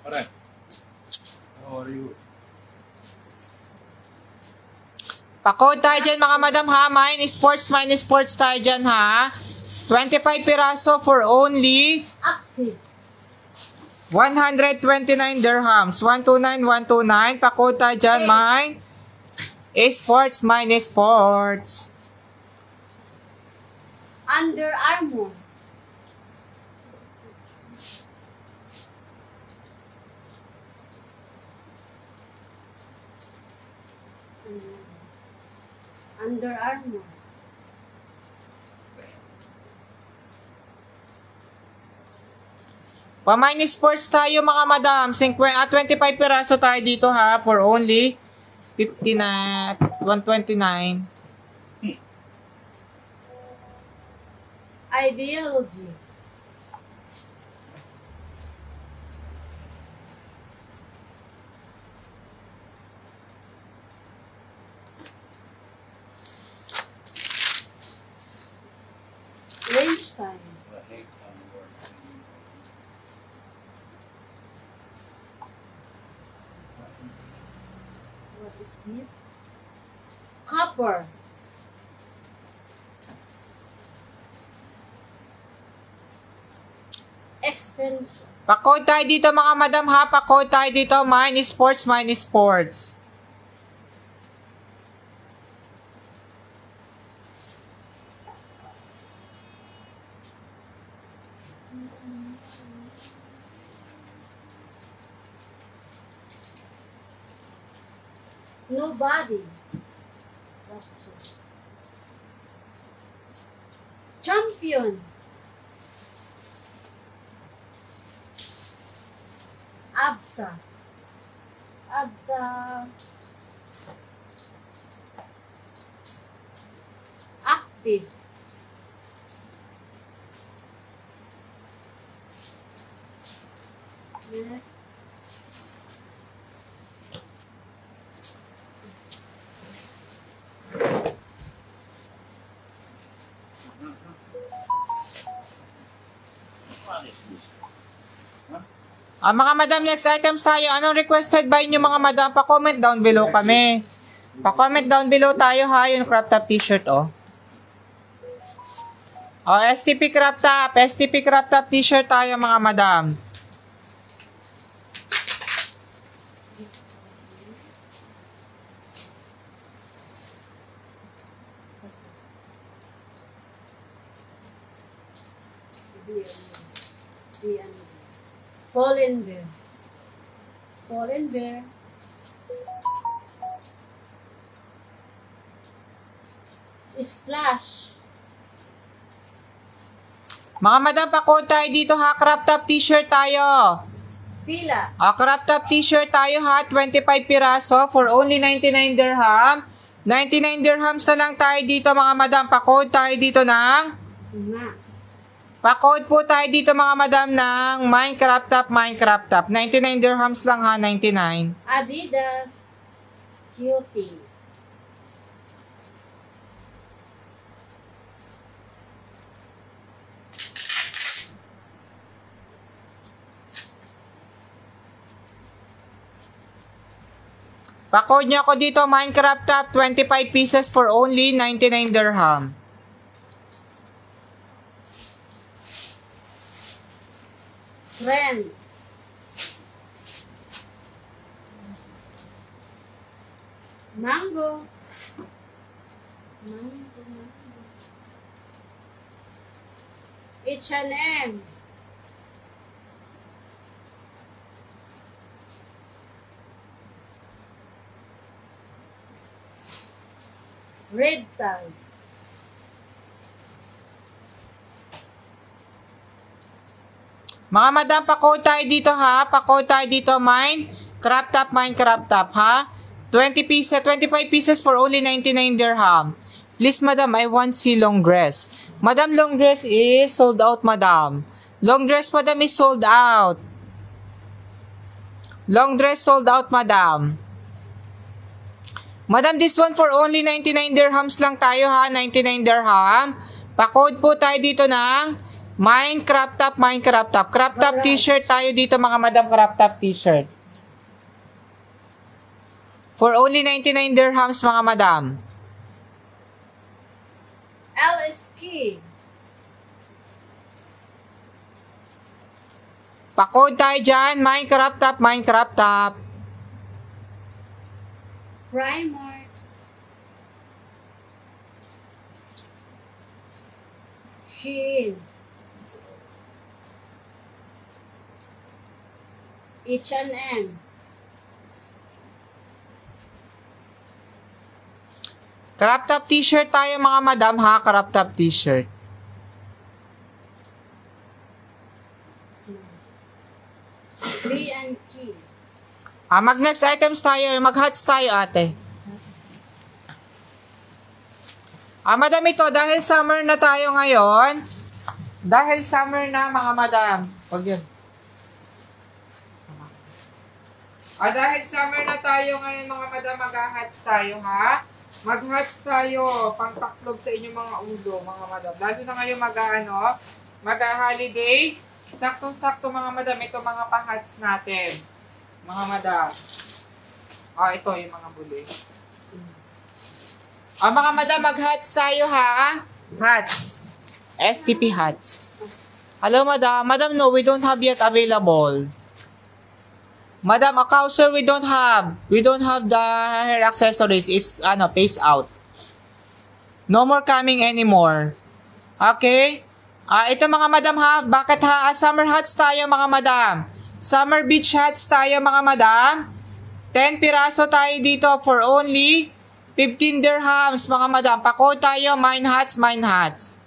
Alright. How are you?
Pa-code tayo dyan mga madam ha. Minus sports tayo dyan ha. 25 piraso for only
Active.
129 dirhams. 129, 129. Pa-code tayo dyan. Mine. Sports minus sports.
Under Armour. Under Armour.
Pa-minus sports tayo mga madam. 25 piraso tayo dito ha. For only 50 na 129.
Ideology. Range time. What is this? Copper. Extension.
Pa-code tayo dito mga madam ha. Pa-code tayo dito. Minus sports, minus sports.
Nobody. Champion. Abta. Active. Next.
Mga madam, next items tayo. Anong requested by nyo mga madam? Pa-comment down below kami. Pa-comment down below tayo ha. Yung crop top t-shirt oh. Oh, STP crop top. STP crop top t-shirt tayo mga madam.
Fallen Bear. Fallen Bear. Splash.
Mga madam, pa-code tayo dito ha. Crop top t-shirt tayo.
Fila.
Crop top t-shirt tayo ha. 25 piraso for only 99 dirham. 99 dirhams na lang tayo dito mga madam. Pa-code tayo dito ng
Max.
Pa-code po tayo dito mga madam ng Minecraft Top. 99 dirhams lang ha, 99.
Adidas. Cutie.
Pa-code niyo ako dito, Minecraft Top, 25 pieces for only 99 dirham.
Friend. Mango. H&M. Red Tide.
Mga madam, pa-code tayo dito ha. Pa-code tayo dito, Minecraft Top ha. 20 pieces, 25 pieces for only 99 dirham. Please, madam, I want see long dress. Madam, long dress is sold out, madam. Long dress, madam, is sold out. Long dress sold out, madam. Madam, this one for only 99 dirhams lang tayo ha, 99 dirham. Pa-code po tayo dito ng Minecraft Top, Minecraft Top. Crop top t-shirt tayo dito mga madam, crop top t-shirt. For only 99 dirhams mga madam.
LSK.
Pa-code tayo dyan, Minecraft Top, Minecraft Top.
Primark. Shein. H&M.
Crop top t-shirt tayo mga madam ha, crop top t-shirt.
B&K.
Mag-next items tayo, mag-hats tayo ate. Madam, ito, dahil summer na tayo ngayon, dahil summer na mga madam, wag yun. Dahil summer na tayo ngayon mga madam, mag-hats tayo ha. Mag-hats tayo, pangtaklob sa inyong mga ulo mga madam. Lalo na ngayon mag-holiday. Saktong-sakto mga madam, ito mga pa-hats natin. Mga madam. Ito yung mga buli. Mga madam, mag-hats tayo ha. Hats. STP hats. Hello madam. Madam, no, we don't have yet available. Madam, a coucher we don't have. We don't have the hair accessories. It's phase out. No more coming anymore. Okay? Ito mga madam ha. Bakit ha? Summer hats tayo mga madam. Summer beach hats tayo mga madam. 10 piraso tayo dito for only 15 dirhams mga madam. Pa-code tayo, mine hats, mine hats.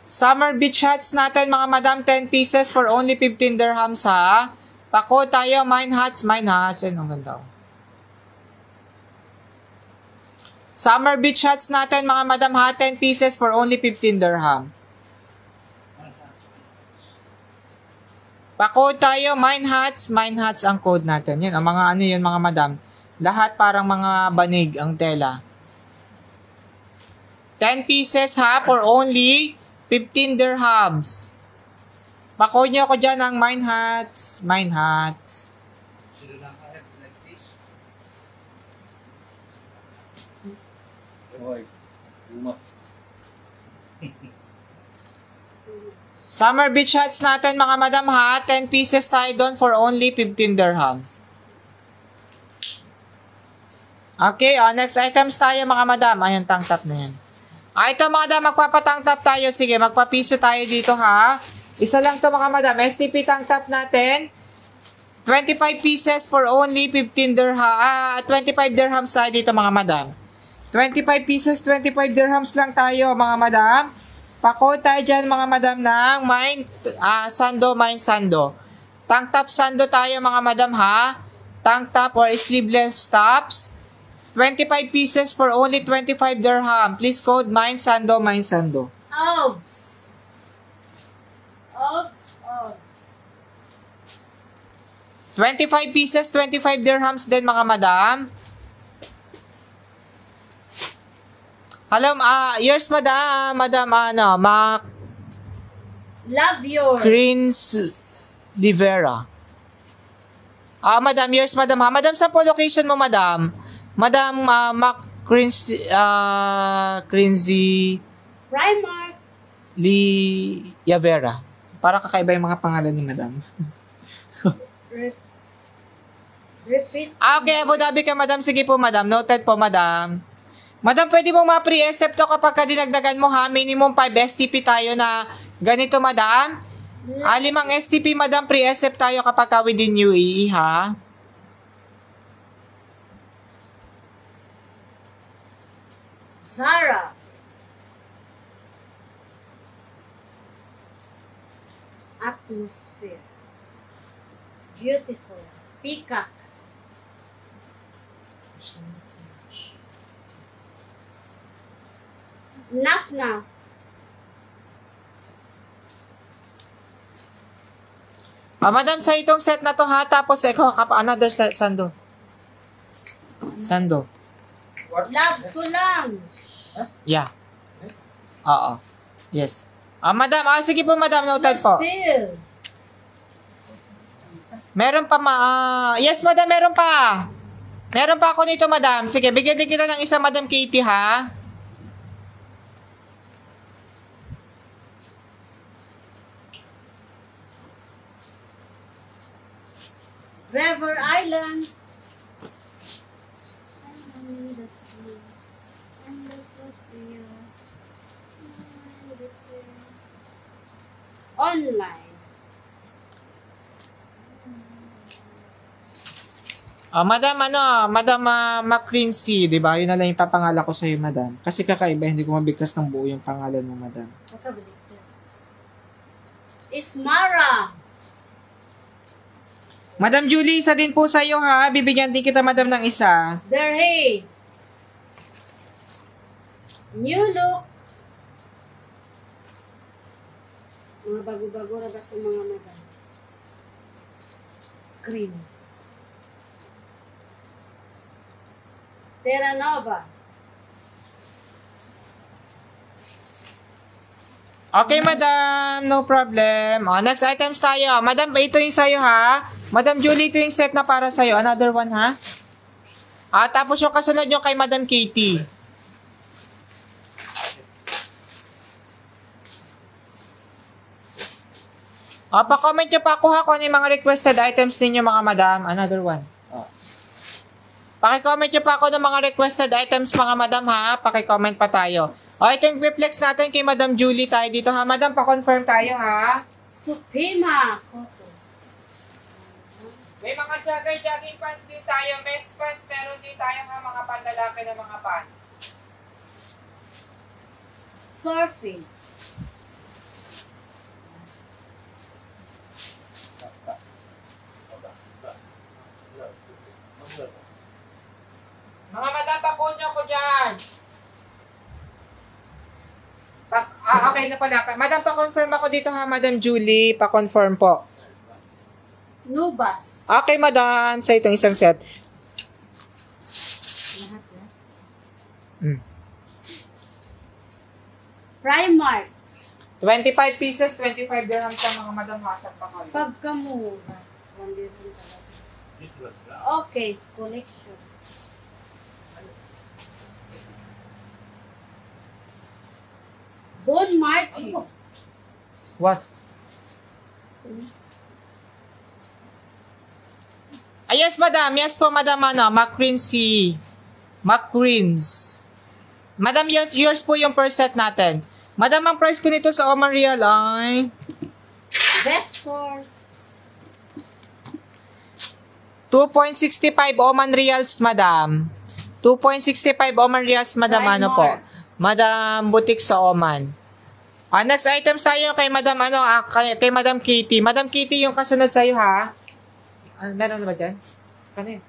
Summer beach hats natin mga madam, 10 pieces for only 15 dirhams ha. Pa-code tayo, mine hats, mine hats. Ang ganda. Summer beach hats natin mga madam ha, 10 pieces for only 15 dirham. Pa-code tayo, mine hats ang code natin. Yan, ang mga ano yan mga madam. Lahat parang mga banig ang tela. 10 pieces ha, for only 15 dirhams. Pa-code nyo ako dyan ng mine hats, mine hats.
Sino lang kahit like this?
Hoy, luma.
Summer beach hats natin mga madam ha, 10 pieces tayo doon for only 15 dirhams. Okay, next items tayo mga madam. Ayun, tank top na yan. Ito mga madam, magpapatang top tayo. Sige, magpapiso tayo dito ha. Isa lang to mga madam. STP tank top natin. 25 pieces for only 15 dirham. 25 dirhams tayo dito mga madam. 25 pieces, 25 dirhams lang tayo mga madam. Pa-code tayo dyan mga madam ng mine sando. Tank top sando tayo mga madam ha. Tank top or sleeveless tops. 25 pieces for only 25 dirham. Please code mine sando, mine sando.
Obs.
25 pieces, 25 dirhams din mga madam. Hello, yours madam,
Love yours.
Crins Livera. Madam, yours madam ha. Madam, sa po location mo madam? Madam, Crinzy
Primark.
Yavera. Para kakaiba yung mga pangalan ni madam.
Repeat.
Okay, Abu Dhabi ka madam. Sige po madam. Noted po madam. Madam, pwede mo ma-pre-accept to kapag dinagdagan mo ha. Minimum 5 STP tayo na ganito madam. 5 STP madam, pre-accept tayo kapag within UAE ha.
Zara. Atmosphere. Beautiful. Peacock. Enough na.
Madam, sa itong set na to ha, tapos another set, Sando. Sando.
Love to lang.
Yeah. Oo. Yes. Madam, sige po madam, noted po.
Still.
Meron pa yes madam, meron pa. Meron pa ako nito madam. Sige, bigyan din kita ng isa Madam Katie ha.
River Island. Online.
Madam Macrincy, di ba? Yun na lang yung papangala ko sa'yo, madam. Kasi kakaiba, hindi ko mabigkas ng buo yung pangalan mo, madam.
Ismara.
Madam Julie, isa din po sa'yo, ha? Bibigyan din kita, madam, ng isa.
Derhay. New look. Mga bago-bago na ba itong mga madam? Cream. Terra Nova.
Okay, madam. No problem. Next items tayo. Madam, ito yung sa'yo, ha? Madam Julie, ito yung set na para sa'yo. Another one, ha? Tapos yung kasunod yung kay Madam Katie. Pa-comment nyo pa. Kuha ko ano yung mga requested items ninyo, mga madam. Another one. Paki-comment nyo pa ako ng mga requested items, mga madam, ha? Paki-comment pa tayo. Ito yung reflex natin kay Madam Julie tayo dito, ha? Madam, pa-confirm tayo, ha?
Suprema.
May mga jogging pants din tayo. Men's pants, meron din tayo, ha? Mga panlalaki na mga pants.
Surfing.
Mga madam, pa-code nyo ko dyan. Okay na pala. Madam, pa-confirm ako dito ha, Madam Julie. Pa-confirm po.
Nubas.
Okay, madam. Sa itong isang set.
Lahat na. Primark.
25 pieces, 25 dirhams sa mga madam hasap pa kayo.
Pagkamura. Okay, collection. Bon Marchi.
What? Yes, madam. Yes po, madam, Macrincy. Macrins. Madam, yours po yung per set natin. Madam, ang price ko nito sa Oman Real ay...
Vestor.
2.65 Oman Reals, madam. 2.65 Oman Reals, madam,
Primark.
po. Madam Boutique sa Oman. Next items tayo kay Madam, kay Madam Katie. Madam Katie, yung kasunod sa'yo, ha? Meron na ba dyan? Ano yun?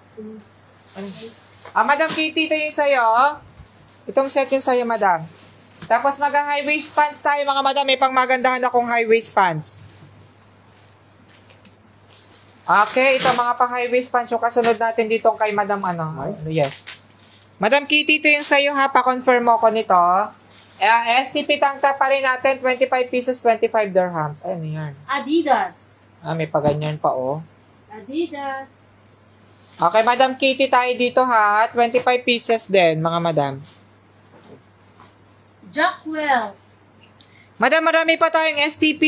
Madam Katie, ito yung sa'yo. Itong set yung sa'yo, madam. Tapos high waist pants tayo, mga madam. May pang magandahan akong high waist pants. Okay, ito mga pang high waist pants. Yung kasunod natin dito kay Madam, yes. Madam Kitty, ito yung sa'yo ha, pa-confirm mo ko nito. STP tangta pa rin natin, 25 pieces, 25 dirhams. Ano yan?
Adidas.
May paganyan pa, oh.
Adidas.
Okay, Madam Kitty tayo dito ha, 25 pieces din, mga madam.
Jackwells.
Madam, marami pa tayong STP.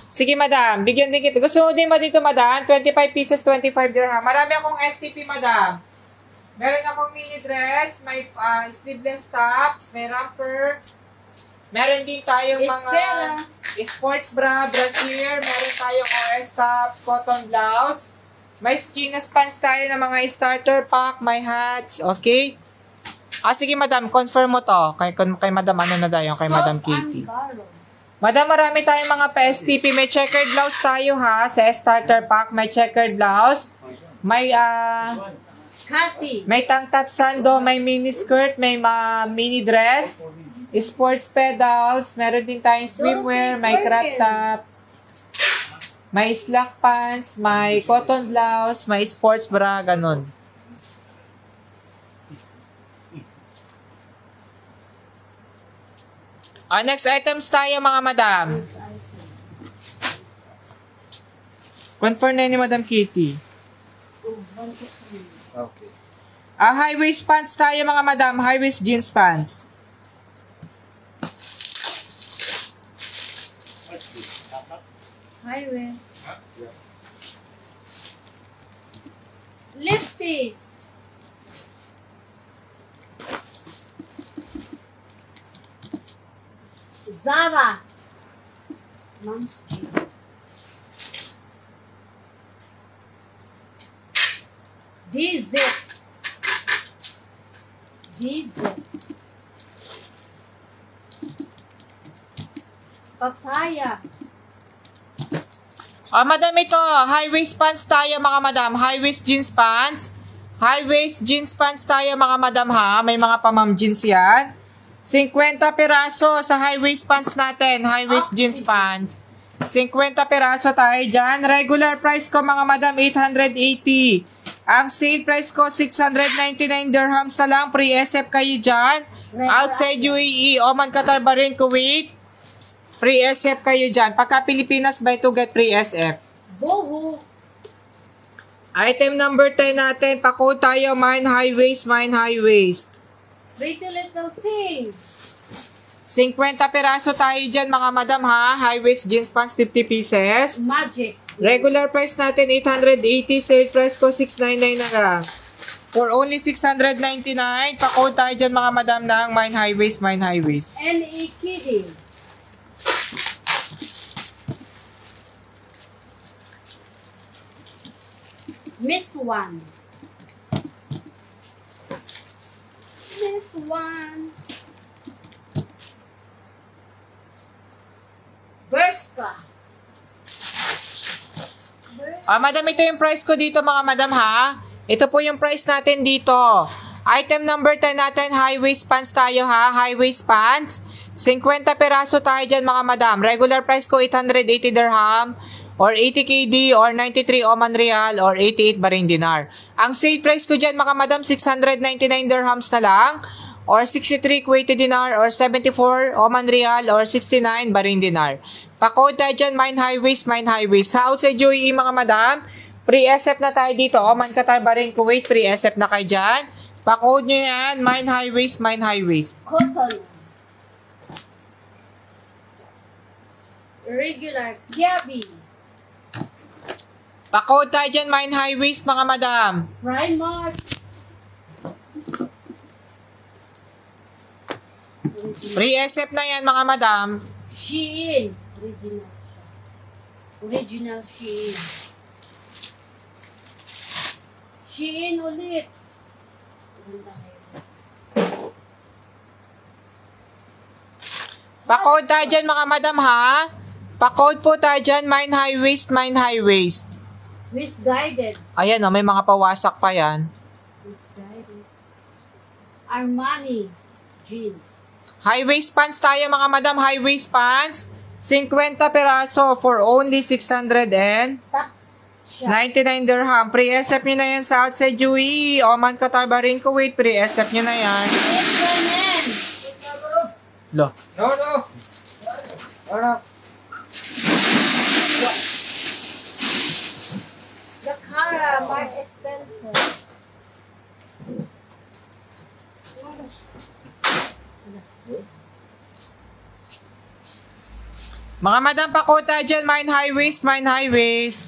Sige, madam, bigyan din kita. Gusto mo din ba dito, madam? 25 pieces, 25 dirham. Marami akong STP, madam. Meron akong mini dress, may sleeveless tops, may romper. Meron din tayong mga sports bra, brassiere. Meron tayong OS tops, cotton blouse. May skinless pants tayo ng mga starter pack, may hats, okay? Sige madam, confirm mo to. Kay madam, na tayo, kay Madam Katie. Madam, marami tayong mga pa-STP. May checkered blouse tayo ha, sa starter pack. May checkered blouse. May,
Cathy.
may tank top sando, may mini skirt, may mini dress. sports pedals, meron din tayong swimwear, may crop top, may slack pants, may cotton blouse, may sports bra, ganun. Next items tayo mga madam. Confirm na ni Madam Kitty. Okay. High waist pants tayo mga madam, high waist jeans pants.
High waist. Lip piece. Zara. Mom's jeans. D-zip. D-zip. Papaya.
Madam, ito, high waist pants tayo mga madam, high waist jeans pants. High waist jeans pants tayo mga madam ha, may mga pamam jeans yan. 50 piraso sa high waist pants natin, high waist jeans pants. 50 piraso tayo dyan. Regular price ko mga madam, 880. Ang sale price ko, 699 dirhams na lang. Pre-SF kayo dyan. Outside UAE, Oman, Qatar, Bahrain, Kuwait. Pre-SF kayo dyan. Pagka Pilipinas, buy to get pre-SF.
Boho.
Item number 10 natin. Pako tayo, mine high waist, mine high waist.
Pretty little thing.
50 piraso tayo dyan mga madam ha. High waist jeans pants, 50 pieces.
Magic.
Regular price natin, 880. Sale price ko, 699 na lang. For only 699, pako tayo dyan mga madam ng mine high waist, mine high waist.
N.E. Kidding. Miss One. Miss One. Berska.
Madam, ito yung price ko dito mga madam ha. Ito po yung price natin dito. Item number 10 natin, high waist pants tayo ha. High waist pants. 50 peraso tayo dyan mga madam. Regular price ko 880 dirham or 80 KD or 93 Oman Rial or 88 Bahrain Dinar. Ang sale price ko dyan mga madam, 699 dirhams na lang or 63 Kuwaiti Dinar or 74 Oman Rial or 69 Bahrain Dinar. Pakode tayo dyan, mine high waist, mine high waist. Sa outside UAE mga madam, pre-SF na tayo dito. Oman, Qatar, Bahrain, Kuwait, pre-SF na kayo dyan. Pakode nyo yan, mine high waist, mine high waist.
Cotton. Regular. Gabi.
Pakode tayo dyan, mine high waist mga madam.
Primark.
Pre-SF na yan mga madam.
Shein. Original siya. Original Shein. Shein ulit.
Pakode tayo dyan mga madam ha. Pakode po tayo dyan, mine high waist, mine high waist.
Misguided.
Ayan o, may mga pawasak pa yan.
Misguided. Armani jeans.
High waist pants tayo mga madam, high waist pants. 50 peraso for only 699 dirham. Pre-SF nyo na yan sa outside UAE, Oman, Qatar, Bahrain, Kuwait. Pre-SF nyo na yan.
H&M.
Lo.
Zara, Mark Spencer.
Mga madam, pakota dyan, mine high waist, mine high waist.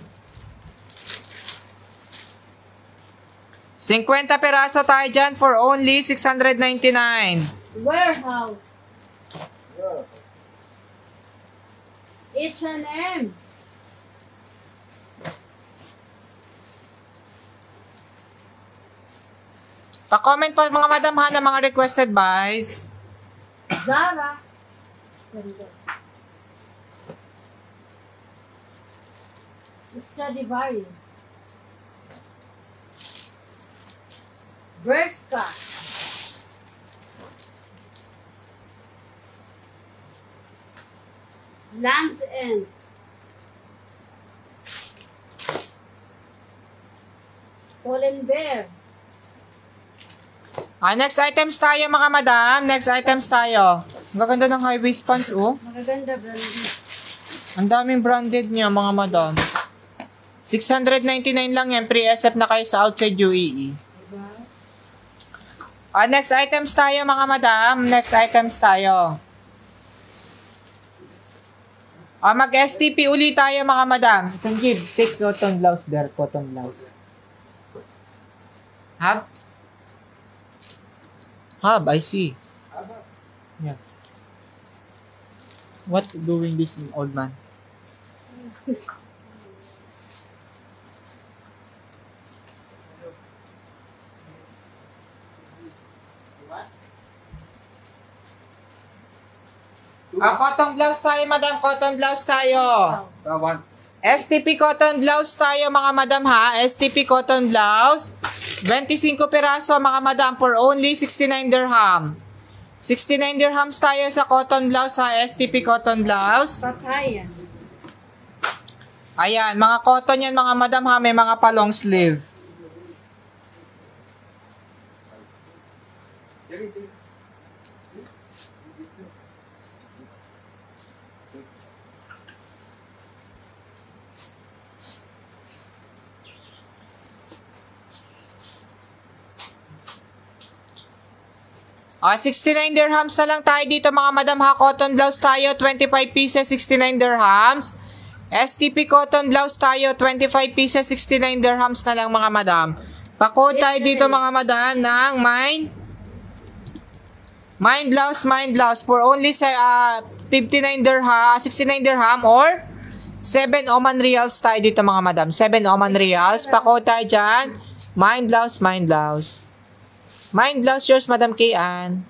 50 peraso tayo dyan for only 699.
Warehouse. H&M.
Pa-comment po mga madam ha ng mga requested buys.
Zara. Ganda. Stradivarius. Bershka. Land's End. Fallen Bear.
Next items tayo mga madam. Next items tayo. Ang gaganda ng high waist pants, oh.
Magaganda, branded.
Ang daming branded niya mga madam. 699 lang yan. Pre-SF na kayo sa outside UAE.
Diba?
Next items tayo mga madam. Next items tayo. Mag-STP uli tayo mga madam. Sanjeev, take cotton blouse there. Cotton blouse. Hub? Hub, I see. Yeah. What doing this old man? Cotton blouse tayo, madam. Cotton blouse tayo. STP cotton blouse tayo, mga madam, ha? STP cotton blouse. 25 peraso, mga madam, for only 69 dirham. 69 dirhams tayo sa cotton blouse, ha? STP cotton blouse.
Patayan.
Ayan, mga cotton yan, mga madam, ha? May mga palong sleeve. Ah, 69 dirhams na lang tayo dito mga madam, ha. Cotton blouse tayo, 25 pieces, 69 dirhams. STP cotton blouse tayo, 25 pieces, 69 dirhams na lang mga madam. Pakod tayo dito mga madam ng mine blouse for only 59 dirham, 69 dirham or 7 Oman Rials tayo dito mga madam. 7 Oman Rials. Pakod tayo dyan. Mine blouse. Mine blouse yours, Madam Kayan.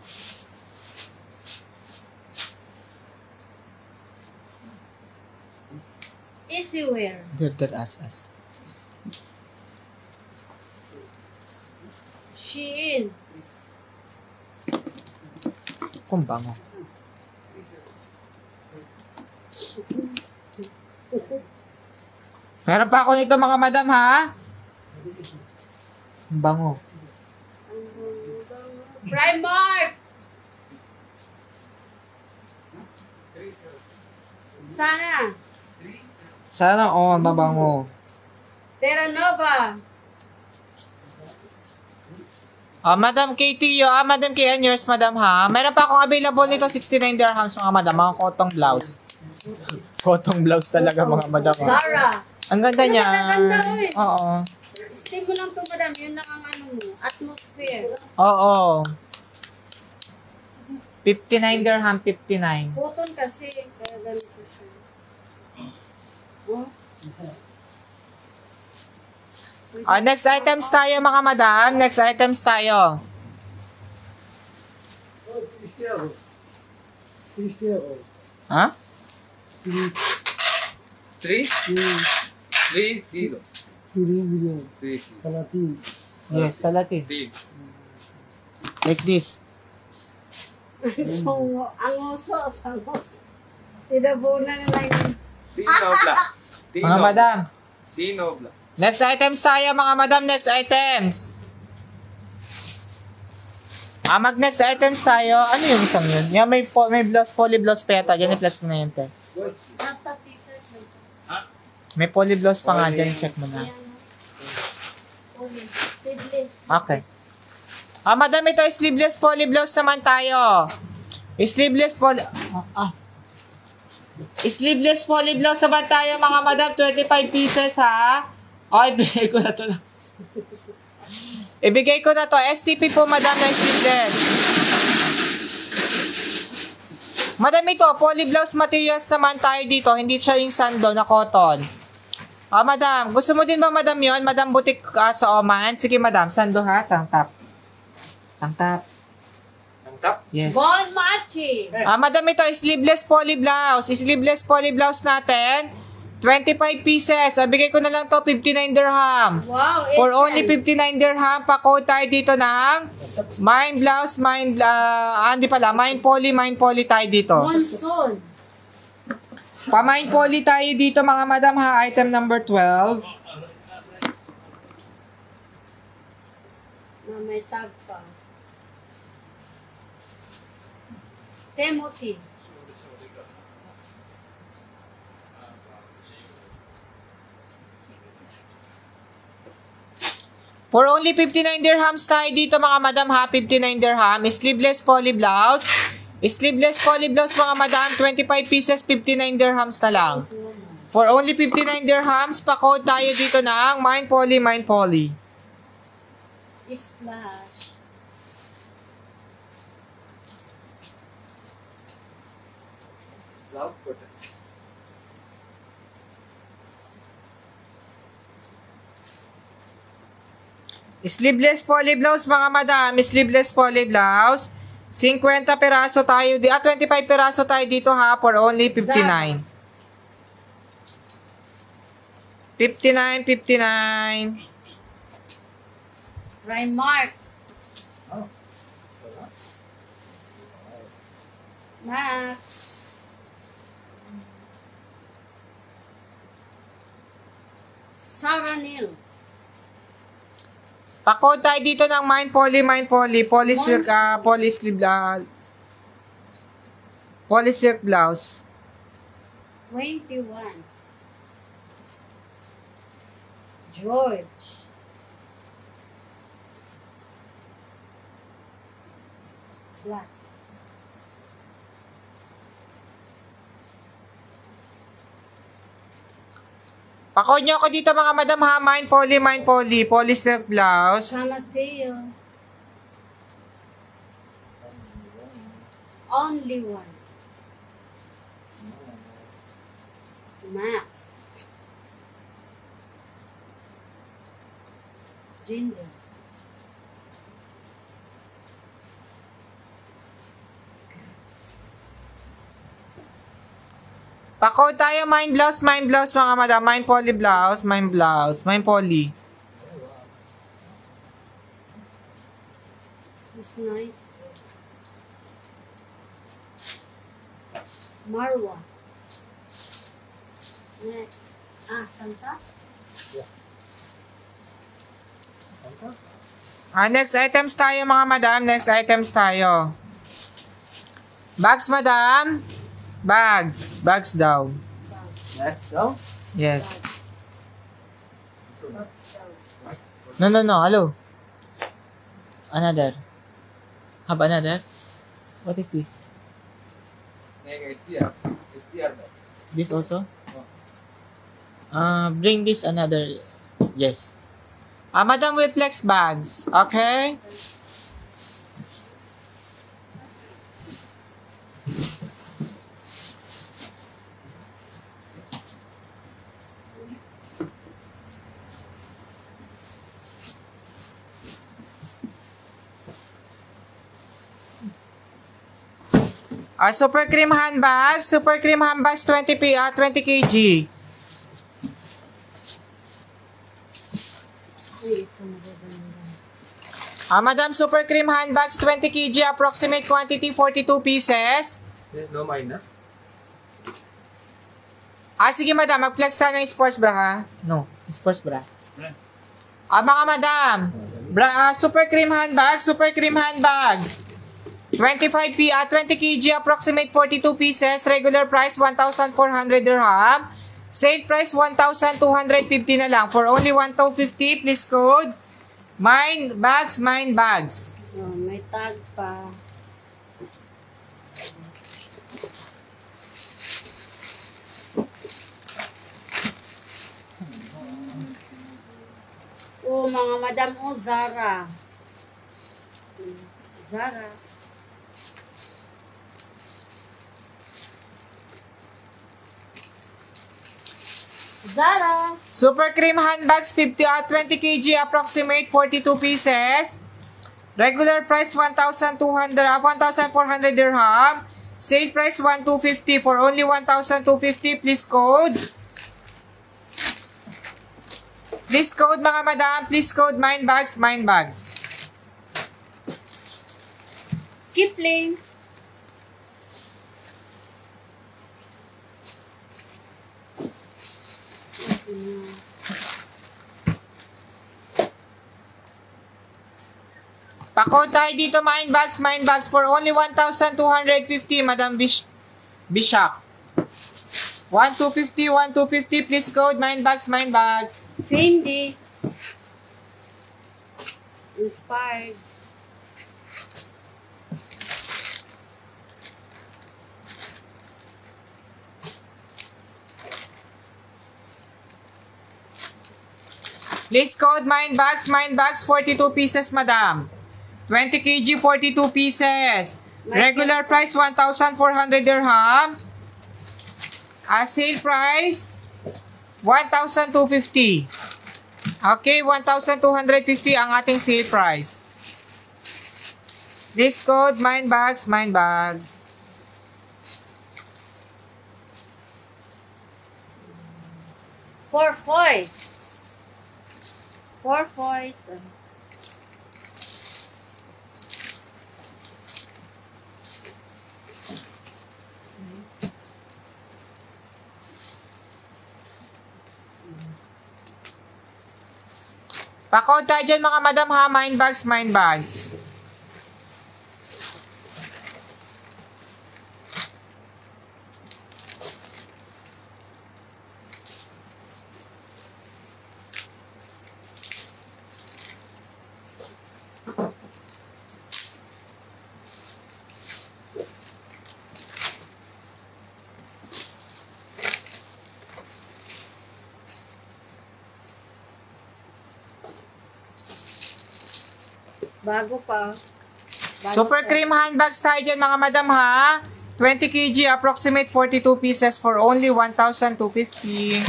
Easy wear.
Good as.
Shein.
Kung bango. Meron pa ako nito mga madam, ha? Bango.
Primark.
Sana, mabango.
Terra Nova.
Madam Katie, Madam Kayan, yours, madam, ha? Meron pa akong available nito, 69 dirhams, mga madam. Mga cotton blouse. Cotton blouse talaga, mga madam, ha?
Zara.
Ang ganda niya.
Maganda, eh.
Oo.
Steam mo lang ito, madam. Yun lang ang ano mo. Atmosphere.
Oo. 59 dirham, 59.
Cotton kasi. Kaya ganito siya. Oh.
Next items tayo, mga madam. Next items tayo. Ha?
3-0.
Yes, kalati. Like this.
So, ang uso, sangos. Tinabunan na lang.
Mga madam.
Tinobla.
Next items tayo, mga madam. Next items. Mag-next items tayo. Ano yung isang yun? Yan, may blouse, poly blouse peta. Diyan, i-flex mo na yun, te.
Nata t-shirt.
May poly blouse pa nga dyan. Check mo na.
Sleeveless.
Okay. Madam, ito sleeveless poly blouse naman tayo. Sleeveless poly... Sleeveless poly blouse naman tayo, mga madam. 25 pieces, ha? Ibigay ko na to. Ibigay ko na to. STP po, madam, na sleeveless. Madam, ito, poly blouse materials naman tayo dito. Hindi siya yung sando na cotton. Madam, gusto mo din ba, madam, yon? Madam, butik sa Oman. Sige, madam, sando, ha? Tangtap.
Tangtap?
Yes.
Bon Machi.
Madam, ito, sleeveless poly blouse. Sleeveless poly blouse natin. 25 pieces. Bigay ko na lang to, 59 dirham.
Wow,
For
essence.
only 59 dirham, pa-code tayo dito ng mine blouse, mine poly tayo dito.
Monsoon.
Pa-mind poly tayo dito mga madam ha. Item number 12.
Na may tag pa. Timothy.
For only 59 dirhams tayo dito mga madam ha. 59 dirham. Sleeveless poly blouse. Sleeveless poly blouse mga madam. 25 pieces, 59 dirhams na lang. For only 59 dirhams, pa-code tayo dito ng Mind Poly, Mind Poly.
Splash.
Blouse for the
Sleeveless poly blouse mga madam. Sleeveless poly blouse. 50 peraso tayo. 25 peraso tayo dito ha. For only 59. 59, 59.
Primark. Max. Sarah Neil.
Pa-code tayo dito ng Mind Poly, Mind Poly. Poly silk, poly sleeve, poly silk blouse.
21. George. Plus.
Pa-code nyo ako dito mga madam ha. Mind Poly, Mind Poly. Poly silk blouse.
San Mateo. Only one. Max. Ginger.
Pa-code tayo Mind Blouse, Mind Blouse mga madam. Mind Poly blouse, Mind Blouse. Mind Poly.
It's nice. Marwa. Next. Santa?
Next items tayo mga madam. Next items tayo. Bags madam. Bags. Bags daw.
Let's go.
Yes. No. Hello. Another. Have another? What is this?
STR. STR daw.
This also? Bring this another. Yes. Madam with flex bags. Okay? Super cream handbags. Super cream handbags 20 kg. Madam, super cream handbags 20 kg. Approximate quantity 42 pieces.
No mind na?
Sige madam, mag-flex tayo ng sports bra ha? No, sports bra. Mga madam, super cream handbags, super cream handbags. 20 kg, approximate 42 pieces. Regular price 1,400 dirham. Sale price 1,250 na lang. For only 1,250, please code. Mind bags, mind bags.
Oh, may tag pa. Oh, mga madam, Zara. Zara. Zara.
Super cream handbags 20 kg, approximate 42 pieces. Regular price 1,400 dirham. Sale price 1,250. For only 1,250, please code. Please code mga madam. Please code mind bags, mind bags.
Kipling.
Pa-code tayo dito, mine bags for only 1,250, Madam Bishak. 1,250, please code, mine bags.
Fendi. Inspired.
Please code, mine bags, 42 pieces, madam. 20 kg, 42 pieces. Regular price, 1,400 dirham. Sale price, 1,250. Okay, 1,250 ang ating sale price. Please code, mine bags.
Four foils.
Pa-code tayo dyan mga madam ha, mine bags.
Bago pa.
Super cream handbags tayo dyan mga madam ha. 20 kg, approximate 42 pieces for only 1,250.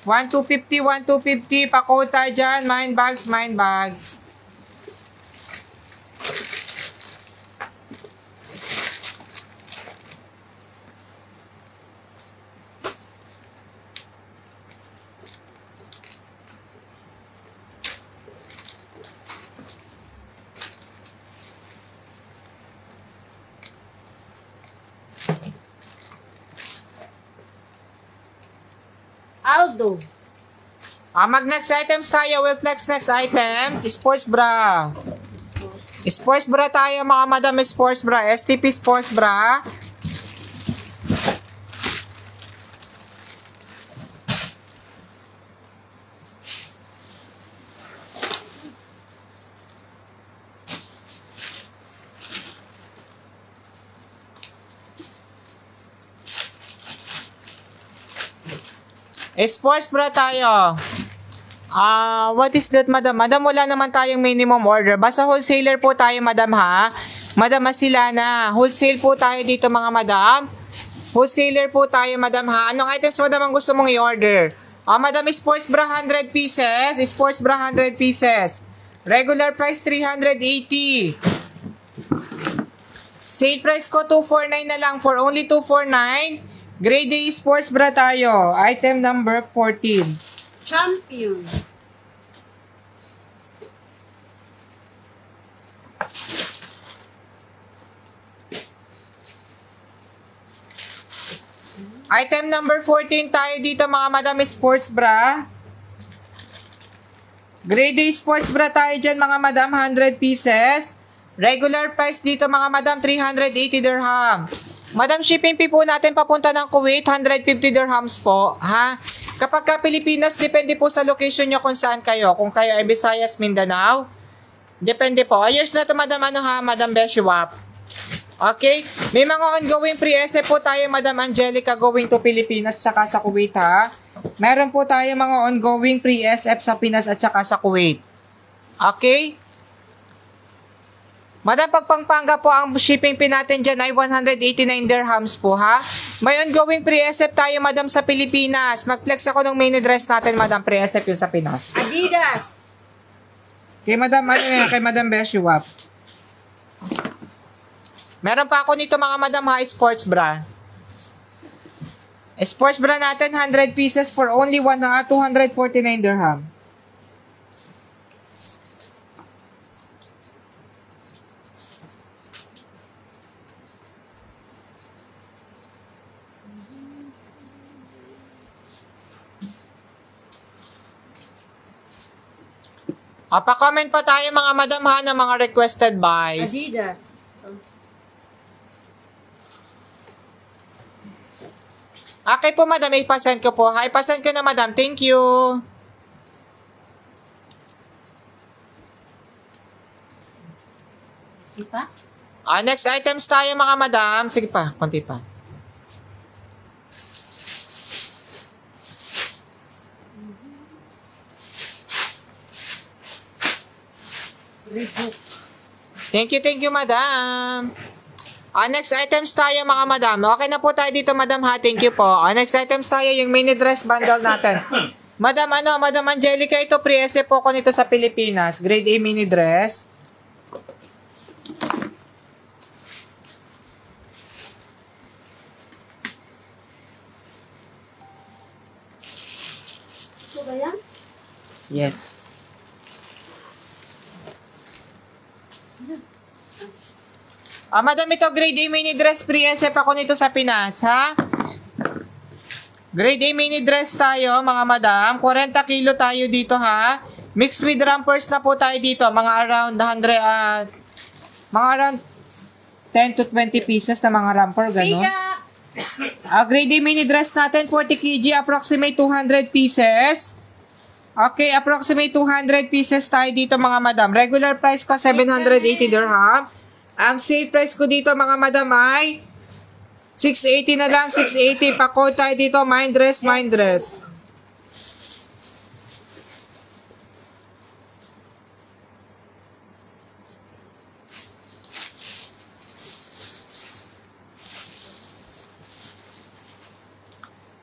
1,250. Pa-code tayo dyan, mine bags.
Aldo.
Mag-next items tayo. We'll flex next items. Sports bra. Sports bra tayo mga madam. Sports bra. STP sports bra. Sports bra tayo. What is that, madam? Madam, wala naman tayong minimum order. Basta wholesaler po tayo, madam, ha? Madam Asilana, wholesale po tayo dito, mga madam. Wholesaler po tayo, madam, ha? Anong items, madam, ang gusto mong i-order? Madam, sports bra 100 pieces. Sports bra 100 pieces. Regular price 380. Sale price ko 249 na lang for only 249. Grade A sports bra tayo. Item number 14.
Champion.
Item number 14 tayo dito mga madam, sports bra. Grade A sports bra tayo dyan mga madam, 100 pieces. Regular price dito mga madam, 380 dirham. Madam, shipping fee po natin papunta ng Kuwait, 150 dirhams po, ha? Kapag ka Pilipinas, depende po sa location nyo kung saan kayo. Kung kayo ay Visayas, Mindanao, depende po. Ayos na to, madam, madam Beshiwap. Okay? May mga ongoing pre-SF po tayo, Madam Angelica, going to Pilipinas tsaka sa Kuwait, ha? Meron po tayo mga ongoing pre-SF sa Pinas at tsaka sa Kuwait. Okay? Madam, pagpangpanga po ang shipping fee natin dyan ay 189 dirhams po, ha? May ongoing pre-SF tayo, madam, sa Pilipinas. Mag-flex ako ng mini dress natin, madam, pre-SF yung sa Pinas.
Adidas.
Kay madam, kay madam Beshiwap. Meron pa ako nito mga madam, ha, sports bra. Sports bra natin, 100 pieces for only 249 dirham. Pa-comment pa tayo mga madam ha ng mga requested buys.
Adidas.
Okay po madam, ipasend ko po. Ha, ipasend ko na madam. Thank you.
Di pa?
Next items tayo mga madam. Sige pa, konti pa.
Reebok.
Thank you madam. Next items tayo mga madam. Okay na po tayo dito madam ha. Thank you po. Next items tayo yung mini dress bundle natin. Madam Madam Angelica, ito pre-ese po ko nito sa Pilipinas. Grade A mini dress.
Ito ba yan?
Yes. Madam, ito grade A mini dress pre-SF ako nito sa Pinas, ha? Grade A mini dress tayo, mga madam. 40 kilo tayo dito, ha? Mixed with rampers na po tayo dito. Mga around 10 to 20 pieces na mga ramper, gano'n. Grade A mini dress natin, 40 kg, approximate 200 pieces. Okay, approximate 200 pieces tayo dito, mga madam. Regular price ko, 780 dirham. Ang sale price ko dito mga madam ay 680 na lang, 680. Pa-code tayo dito, mind dress.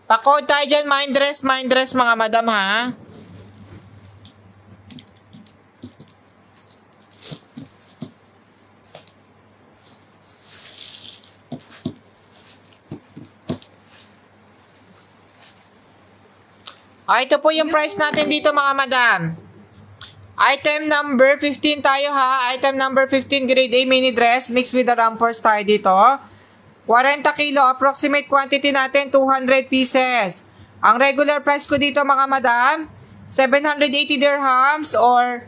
Pa-code tayo dyan, mind dress mga madam ha. Ito po yung price natin dito mga madam. Item number 15 tayo ha. Item number 15 grade A mini dress mixed with the rampers tayo dito. 40 kilo. Approximate quantity natin 200 pieces. Ang regular price ko dito mga madam 780 dirhams or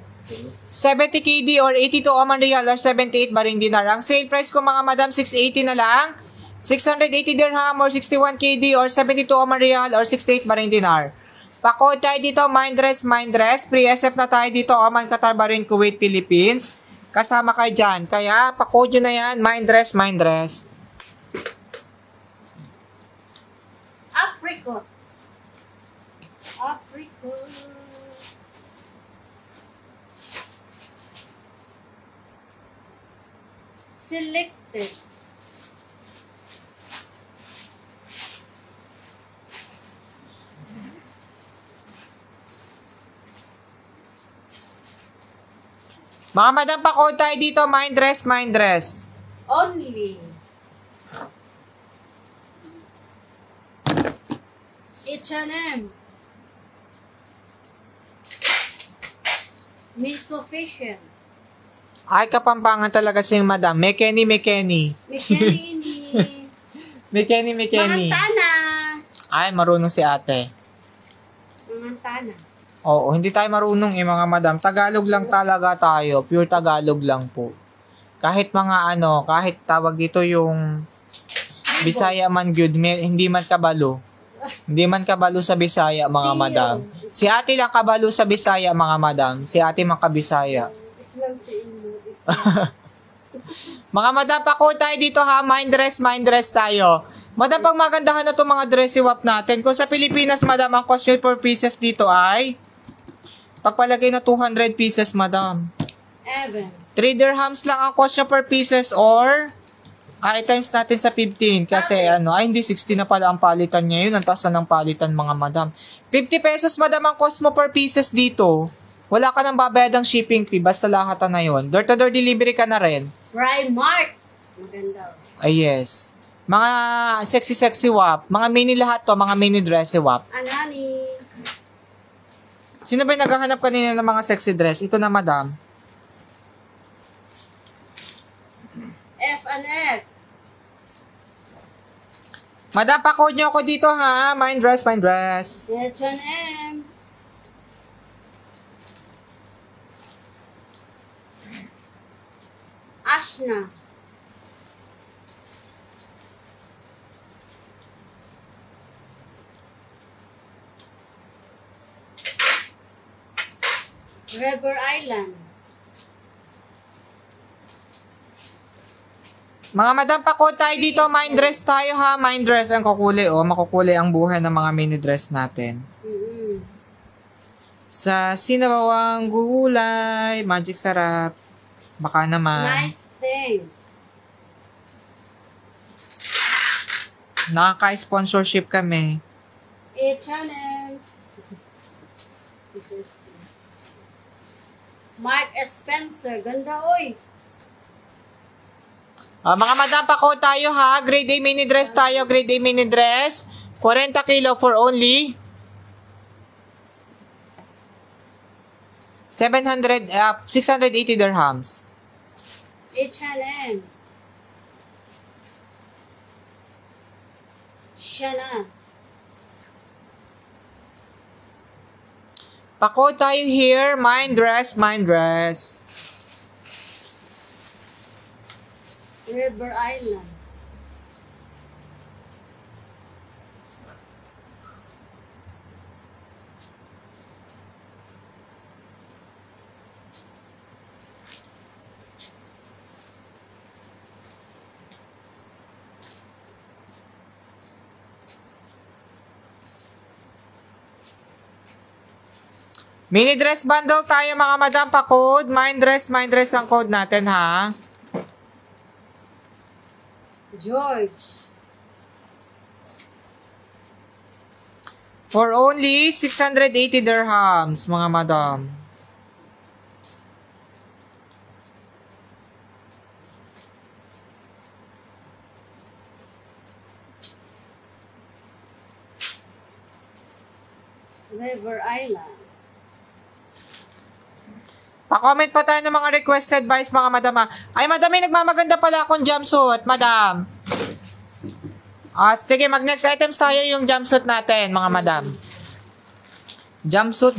70 KD or 82 Oman Riyal or 78 Bahrain Dinar. Ang sale price ko mga madam 680 na lang. 680 dirham or 61 KD or 72 Oman Riyal or 68 Bahrain Dinar. Pa-code tayo dito, mind dress. Pre-SF na tayo dito, Oman, Qatar, Bahrain, Kuwait, Philippines. Kasama kayo dyan. Kaya, pa-code nyo na yan, mind dress.
Apricot. Selected.
Mga madam, pa-code tayo dito, mind dress.
Only. H&M. Miss Sufficient.
Ay, kapampangan talaga siyang madam. Mekeni.
Mekeni. Mangantana.
Ay, marunong si ate.
Mangantana.
Oo, hindi tayo marunong mga madam. Tagalog lang talaga tayo. Pure Tagalog lang po. Kahit kahit tawag dito yung Bisaya man good, hindi man kabalo. Hindi man kabalo sa Bisaya, mga madam. Si ate lang kabalo sa Bisaya, mga madam. Si ate man kabisaya.
Islam sa inyo.
Mga madam, pa-code tayo dito ha. Mind dress tayo. Madam, pag magandahan na itong mga dressy wap natin. Kung sa Pilipinas, madam, ang cost nyo per pieces dito ay pagpalagay na 200 pieces, madam. 3 dirhams lang ang cost nyo per pieces or items natin sa 15. Kasi hindi 60 na pala ang palitan niya yun. Ang taas na ng palitan, mga madam. 50 pesos, madam, ang cost mo per pieces dito. Wala ka nang babayad ng shipping fee. Basta lahat na yun. Door-to-door delivery ka na rin.
Primark. Maganda.
Ay, yes. Mga sexy wap. Mga mini lahat to. Mga mini dressy wap.
Anani.
Sino ba yung naghahanap kanina ng mga sexy dress? Ito na, madam.
F&F.
Madam, pa-code nyo ako dito, ha? Mind dress.
H&M. Ashna. River Island.
Mga madam, pakod tayo dito. Mind dress tayo ha. Mind dress. Ang kukuli oh. Makukuli ang buhay ng mga mini dress natin. Sa sinabawang gulay. Magic sarap. Baka naman.
Nice thing.
Nakaka-sponsorship kami.
H&M. Mark Spencer. Ganda oy.
Mga madam, pakod tayo ha. Grade A mini dress tayo. Grade A mini dress. 40 kilo for only 680 dirhams.
H&M. Shana.
Pakod tayo here. Mind dress, mind dress.
River Island.
Mini dress bundle tayo mga madam, pa-code. Mind dress ang code natin ha.
George.
For only 680 dirhams mga madam.
River Island.
Pa-comment pa tayo ng mga requested buys mga madam ha. Ay madam, may nagmamaganda pala akong jumpsuit, madam. Sige, mag-next items tayo yung jumpsuit natin mga madam. Jumpsuit.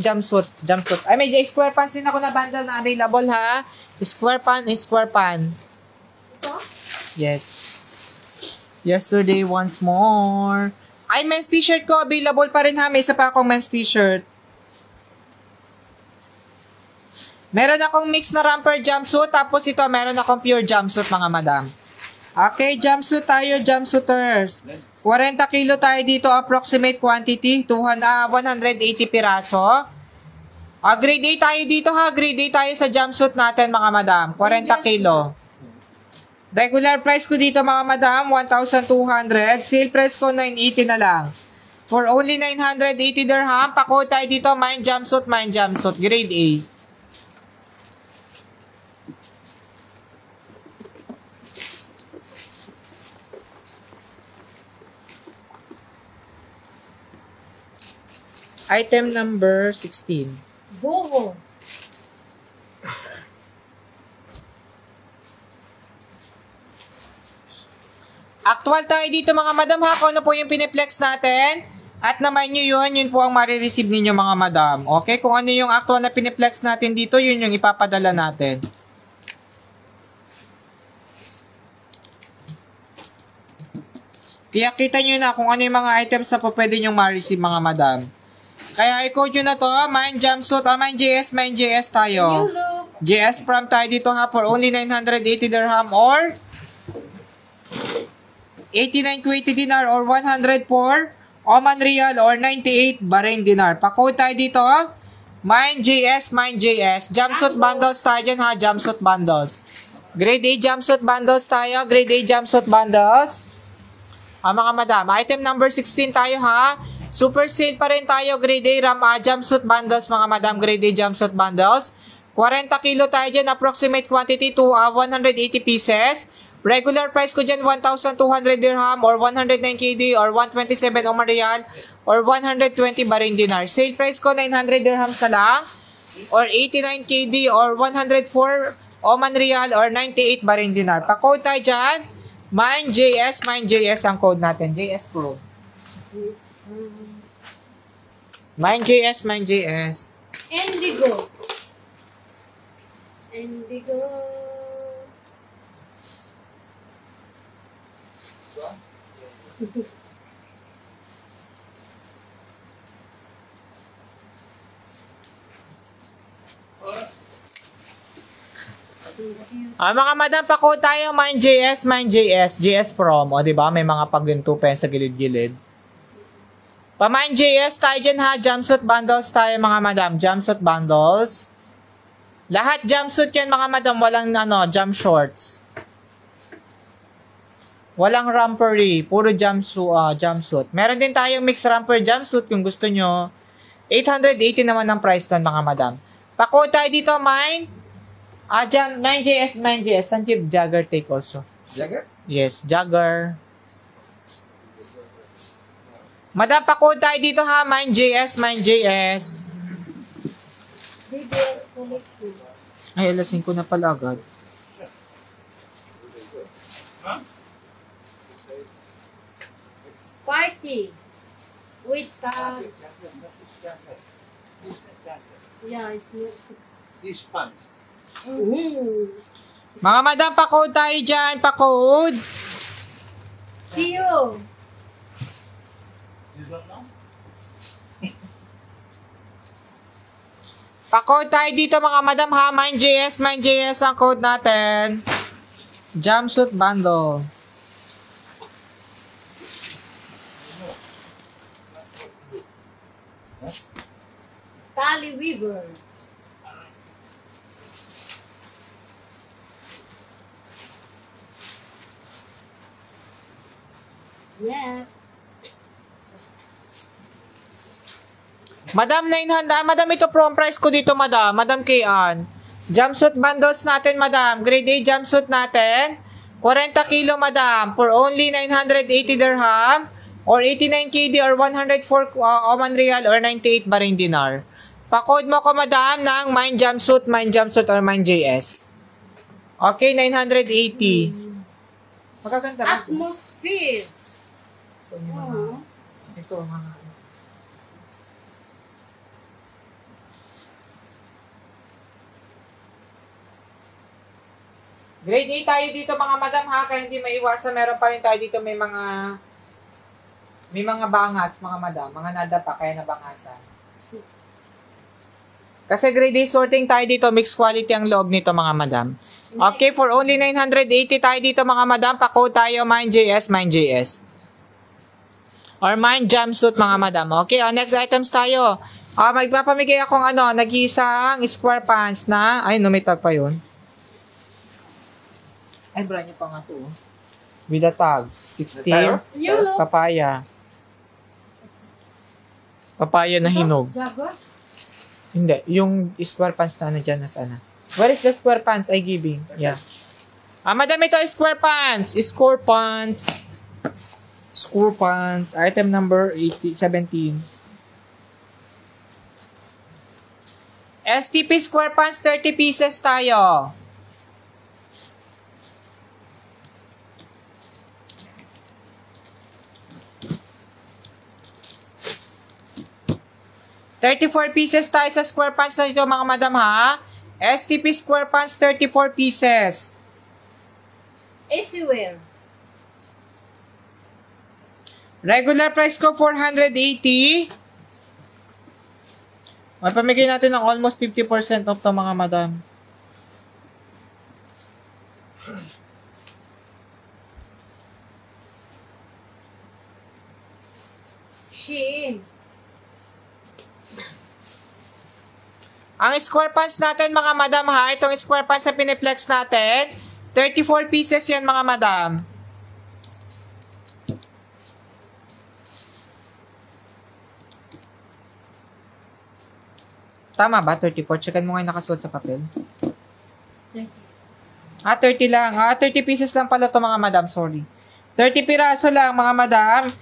Ay, may square pants din ako na bundle na available ha. Square pan.
Ito?
Yes. Yesterday once more. Ay, men's t-shirt ko available pa rin ha. May isa pa akong men's t-shirt. Meron akong mix na romper jumpsuit, tapos ito, meron akong pure jumpsuit, mga madam. Okay, jumpsuit tayo, jumpsuiters. 40 kilo tayo dito, approximate quantity, 180 piraso. Grade A tayo dito ha, grade A tayo sa jumpsuit natin, mga madam. 40 kilo. Regular price ko dito, mga madam, 1,200. Sale price ko, 980 na lang. For only 980 dirham, pakod tayo dito, mind jumpsuit, grade A. Item number 16.
Boho.
Actual tayo dito mga madam ha, kung ano po yung piniplex natin. At naman nyo yun po ang marireceive ninyo mga madam. Okay, kung ano yung actual na piniplex natin dito, yun yung ipapadala natin. Kaya kita nyo na kung ano yung mga items na po pwede nyo ma-receive mga madam. Kaya i-code nyo na to, mind jumpsuit, mind JS tayo. JS from tayo dito ha, for only 980 dirham or 89 Kuwaiti dinar or 104 Oman Riyal or 98 Bahrain dinar. Pa-code tayo dito, mind JS. Jumpsuit bundles tayo dyan ha, jumpsuit bundles. Grade A jumpsuit bundles tayo, grade A jumpsuit bundles. Mga madam, item number 16 tayo ha. Super sale pa rin tayo, grade A jumpsuit bundles mga madam, grade A jumpsuit bundles. 40 kilo tayo dyan, approximate quantity to 180 pieces. Regular price ko dyan, 1,200 dirham or 109 KD or 127 Oman Riyal or 120 Bahrain dinar. Sale price ko, 900 dirhams na lang or 89 KD or 104 Oman Riyal or 98 Bahrain dinar. Pa-code tayo dyan, mind JS ang code natin, JS Pro. Mind JS.
Indigo.
Mga madam, pako tayo, MindJS, JS Prom. O, diba? May mga paginto pa yan sa gilid-gilid. Pa-MindJS tayo dyan ha. Jumpsuit bundles tayo, mga madam. Jumpsuit bundles. Lahat jumpsuit yan, mga madam. Walang, jump shorts. Walang rompery. Puro jumpsuit. Meron din tayong mixed romper jumpsuit kung gusto nyo. 880 naman ang price doon, mga madam. Pako tayo dito, MindJS. Sanjib Jagger take also.
Jagger?
Yes, Jagger. Madam, pako tayo dito ha. MindJS.
BBS collection.
Ay, alasin ko na pala agad.
Party. With yeah, it's not.
These pants.
Mga madam, pa-code tayo dyan. Pa-code.
See you.
You don't know?
Pa-code tayo dito, mga madam ha. MindJS ang code natin. Jumpsuit bundle.
Tally Weaver. Yes.
Madam, 900. Madam, ito prom price ko dito, madam. Madam Kian. Jumpsuit bundles natin, madam. Grade A jumpsuit natin. 40 kilo, madam. For only 980 dirham. Or 89 KD or 104 Oman Real or 98 Bahrain Dinar. Pa-code mo ko, madam, ng Mind Jumpsuit or MindJS. Okay, 980. Magaganda ba?
Atmosphere.
Ito, mga. Grade A tayo dito, mga madam ha, kaya hindi maiwasan. Meron pa rin tayo dito may mga bangas, mga madam. Mga nadapa, kaya nabangasan. Kasi grade A sorting tayo dito, mixed quality ang loob nito, mga madam. Okay, for only 980 tayo dito, mga madam. Pa-code tayo, MindJS. Or Mind Jumpsuit, mga madam. Okay, next items tayo. Magpapamigay akong nag-iisang square pants na, ay, numitag pa yun. Ay, brand nyo pa nga to. With the tags. 16.
Yellow.
Papaya. Papaya na hinog.
Jagger.
Hindi. Yung square pants na nandiyan na sana. Where is the square pants I giving? Yeah. Madam, ito square pants. Square pants. Item number 17. STP square pants, 30 pieces tayo. $34 pieces tayo sa square pants na dito, mga madam ha. STP square pants, 34 pieces.
Easy wear.
Regular price ko, 480. Pamigay natin ng almost 50% off to, mga madam.
Shein.
Ang square pants natin, mga madam ha, itong square pants na piniplex natin, 34 pieces yan, mga madam. Tama ba? 34? Checkan mo nga yung nakasuot sa papel. 30 lang. 30 pieces lang pala to, mga madam. Sorry. 30 piraso lang, mga madam.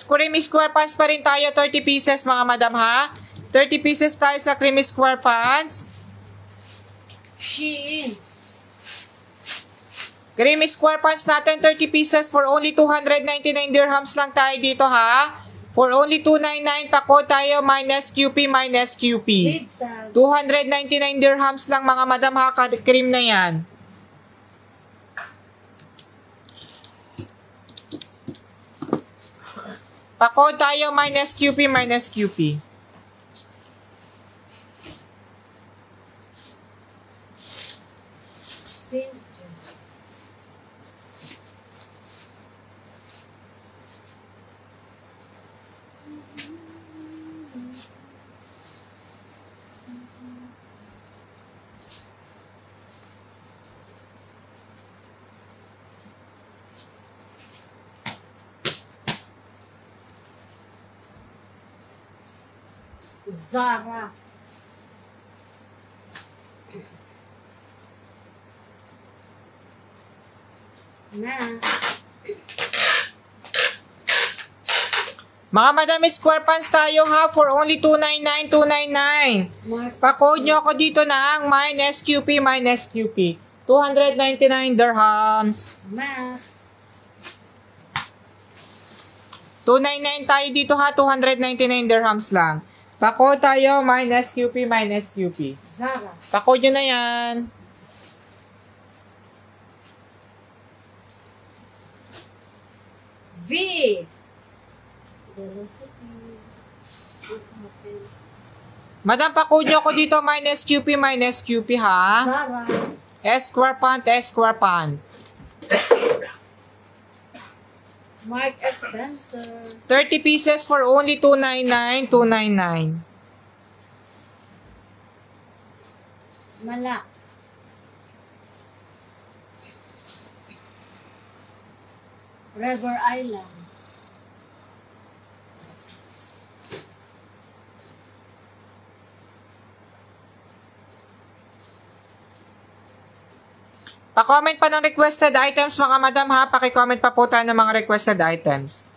Creamy square pants pa rin tayo. 30 pieces, mga madam ha. 30 pieces tayo sa creamy square pants.
Shein.
Creamy square pants natin, 30 pieces for only 299 dirhams lang tayo dito ha. For only 299, pa-code tayo, minus QP.
Big tag.
299 dirhams lang, mga madam ha. Cream na yan. Pa-code tayo minus QP, minus QP.
Cynthia. Zara. Na.
Mga madam, square pants tayo ha for only 299, 299.
Mark.
Pa-code nyo ako dito ng minus QP, minus QP. 299 dirhams.
Max.
299 tayo dito ha, 299 dirhams lang. Pa-code tayo minus QP, minus QP.
Zara.
Pa-code nyo na yan.
V. Velocity. What happened?
Madam, pa-code nyo ako dito minus QP, minus QP ha.
Zara.
Square pant, square pant.
Mark Spencer.
30 pieces for only 299, 299.
Malak. River Island.
Pa-comment pa ng requested items mga madam ha. Paki-comment pa po tayo ng mga requested items.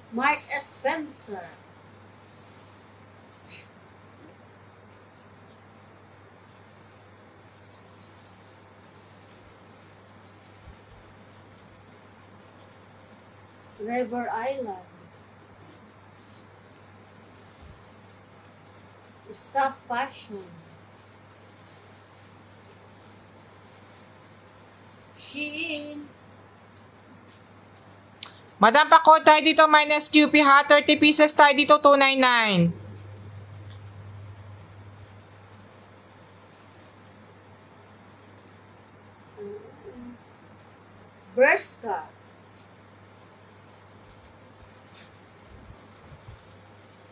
Mark Spencer. River Island. Staff Fashion. Shein.
Madam, pa-code tayo dito minus QP ha. 30 pieces tayo dito, 299.
Bershka.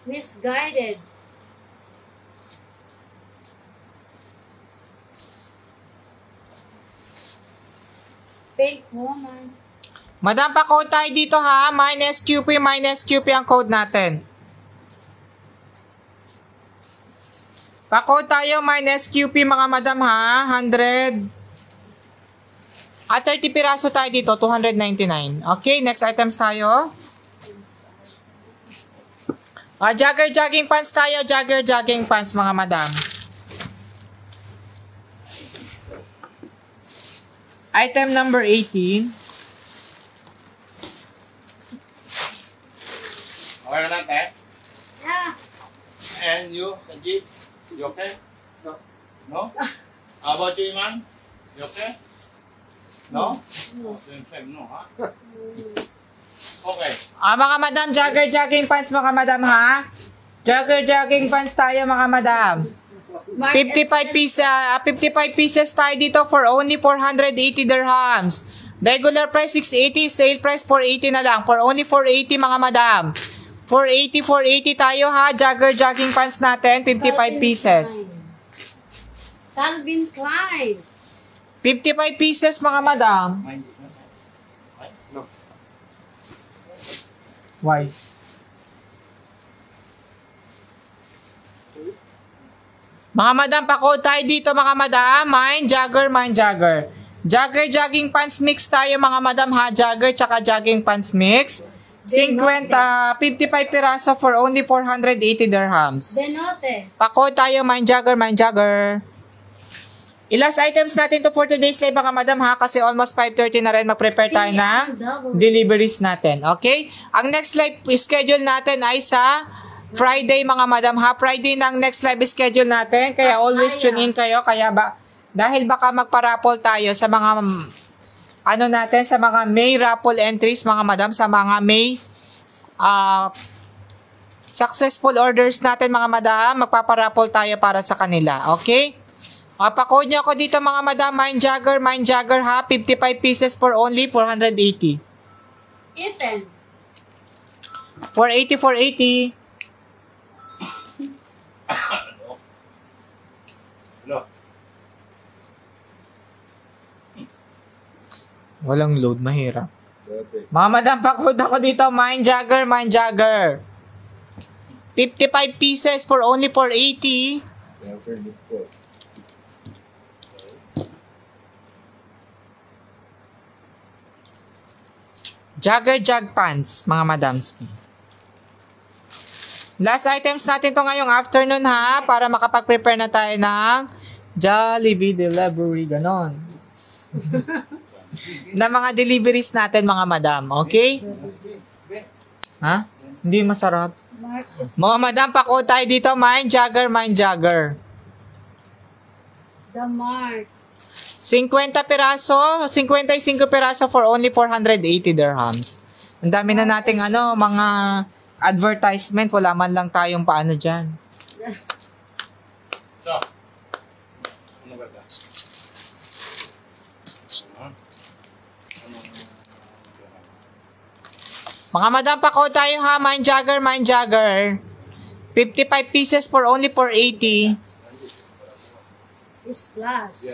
Misguided. Pink Woman.
Madam, pa-code tayo dito ha. Minus QP ang code natin. Pa-code tayo minus QP mga madam ha. 100. At 30 piraso tayo dito, 299. Okay, next items tayo. Jogger jogging pants tayo. Jogger jogging pants mga madam. Item number 18.
Okay na te?
Yeah.
And you, Sanjeev? You okay? No. No? How about you, Iman? You okay? No?
No.
Same, no, ha? Okay.
Mga madam, jogger jogging pants mga madam ha. Jogger jogging pants tayo mga madam.
Mark
55 pieces tayo dito for only 480 dirhams. Regular price 680, sale price 480 na lang. For only 480 mga madam. 480 tayo ha. Jogger jogging pants natin, 55 pieces.
Calvin Klein.
55 pieces mga madam.
No.
Why? Mga madam, pa-code tayo dito mga madam. Mine jogger. Jogger jogging pants mix tayo mga madam ha. Jogger tsaka jogging pants mix. 55 piraso for only 480 dirhams.
Denote.
Pa-code tayo, mine jogger. Ilas items natin to for today's live mga madam ha, kasi almost 5:30 na rin, mag-prepare tayo ng deliveries natin. Okay? Ang next live schedule natin ay sa Friday mga madam ha. Friday na ang next live schedule natin, kaya always tune in kayo. Kaya dahil baka magpa-raffle tayo sa mga sa mga May raffle entries mga madam, sa mga May successful orders natin mga madam, magpapa-raffle tayo para sa kanila. Okay? Pa-code nyo ako dito mga madam, Mind Jagger ha, 55 pieces for only 480.
Ethan.
480.
Hello.
Walang load, mahirap. Mga madam, pa-code ako dito, Mind Jagger. 55 pieces for only 480. Jagger Jug Pants, mga madams. Last items natin to ngayong afternoon ha, para makapag-prepare na tayo ng Jollibee delivery, ganon. Na mga deliveries natin mga madam, okay? Ha? Hindi masarap. Mga madam, pako tayo dito, Mind Jagger.
The Mark.
55 piraso for only 480 dirhams. Ang dami na nating mga advertisement, wala man lang tayong paano dyan.
So, ano ba ba?
Mga madam, pako tayo ha, Mind Jagger. 55 pieces for only 480.
Splash.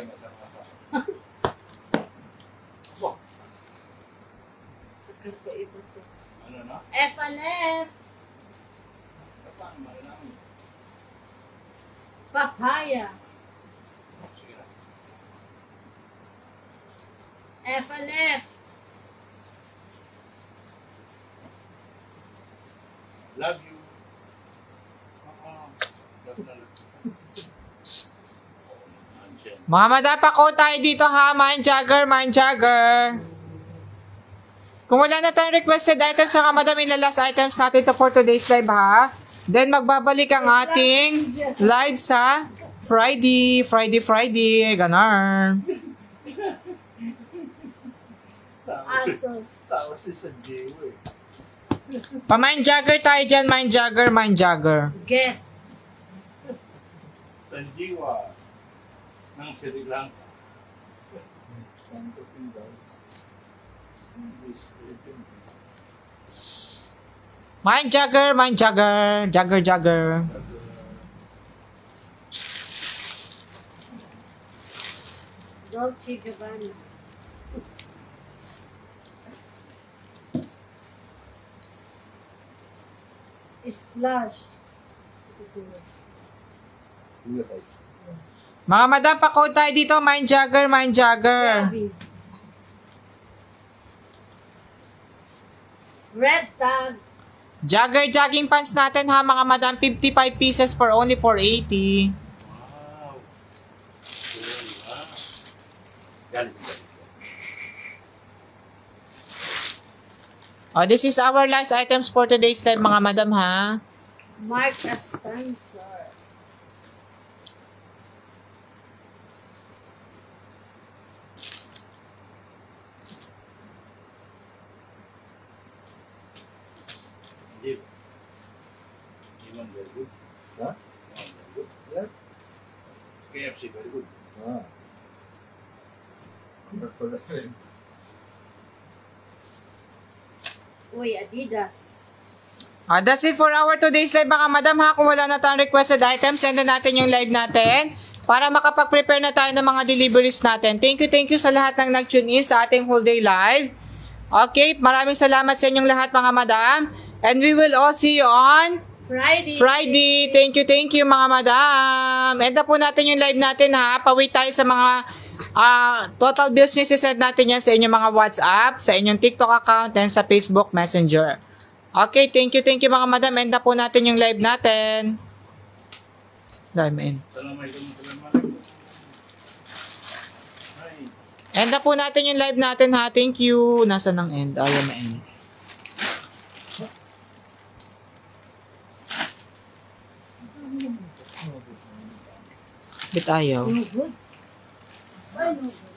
Ano na?
F&F. Papaya.
Sige na.
F&F.
Love you. Love na lang.
Mga madam, pako tayo dito ha, Mind Jagger. Kung wala na tayong requested items sa madam, ilalas items natin to for today's live ha. Then magbabalik ang ating live sa Friday, ganon.
Asos.
Tao si San Diego eh.
Pa-Mind Jagger tayo dyan, Mind Jagger.
Get.
San Diego ng Sri Lanka.
Mind Jagger.
Dolce Gabbana. Splash.
Mga madam, pa-code tayo dito, Mind Jagger.
Gabi. Red tag.
Jagger jogging pants natin ha, mga madam, 55 pieces for only 480.
Wow. Galing.
This is our last items for today's live, mga madam ha.
Mark Spencer.
Iman very good.
Huh?
Iman very good.
Yes.
KFC very good.
Uy, Adidas.
That's it for our today's live, mga madam ha. Kung wala na tayong requested items, send na natin yung live natin para makapag-prepare na tayo ng mga deliveries natin. Thank you sa lahat ng nag-tune in sa ating whole day live. Okay, maraming salamat sa inyong lahat, mga madam. And we will all see you on Friday. Thank you mga madam. End na po natin yung live natin ha. Pawait tayo sa mga total bills nyo. Sisend natin yan sa inyong mga WhatsApp, sa inyong TikTok account, and sa Facebook Messenger. Okay, thank you mga madam. End na po natin yung live natin. Live end.
Salamat.
End na po natin yung live natin ha. Thank you. Nasa ng end? Ayaw na end. Bit ayaw.
Ay, no.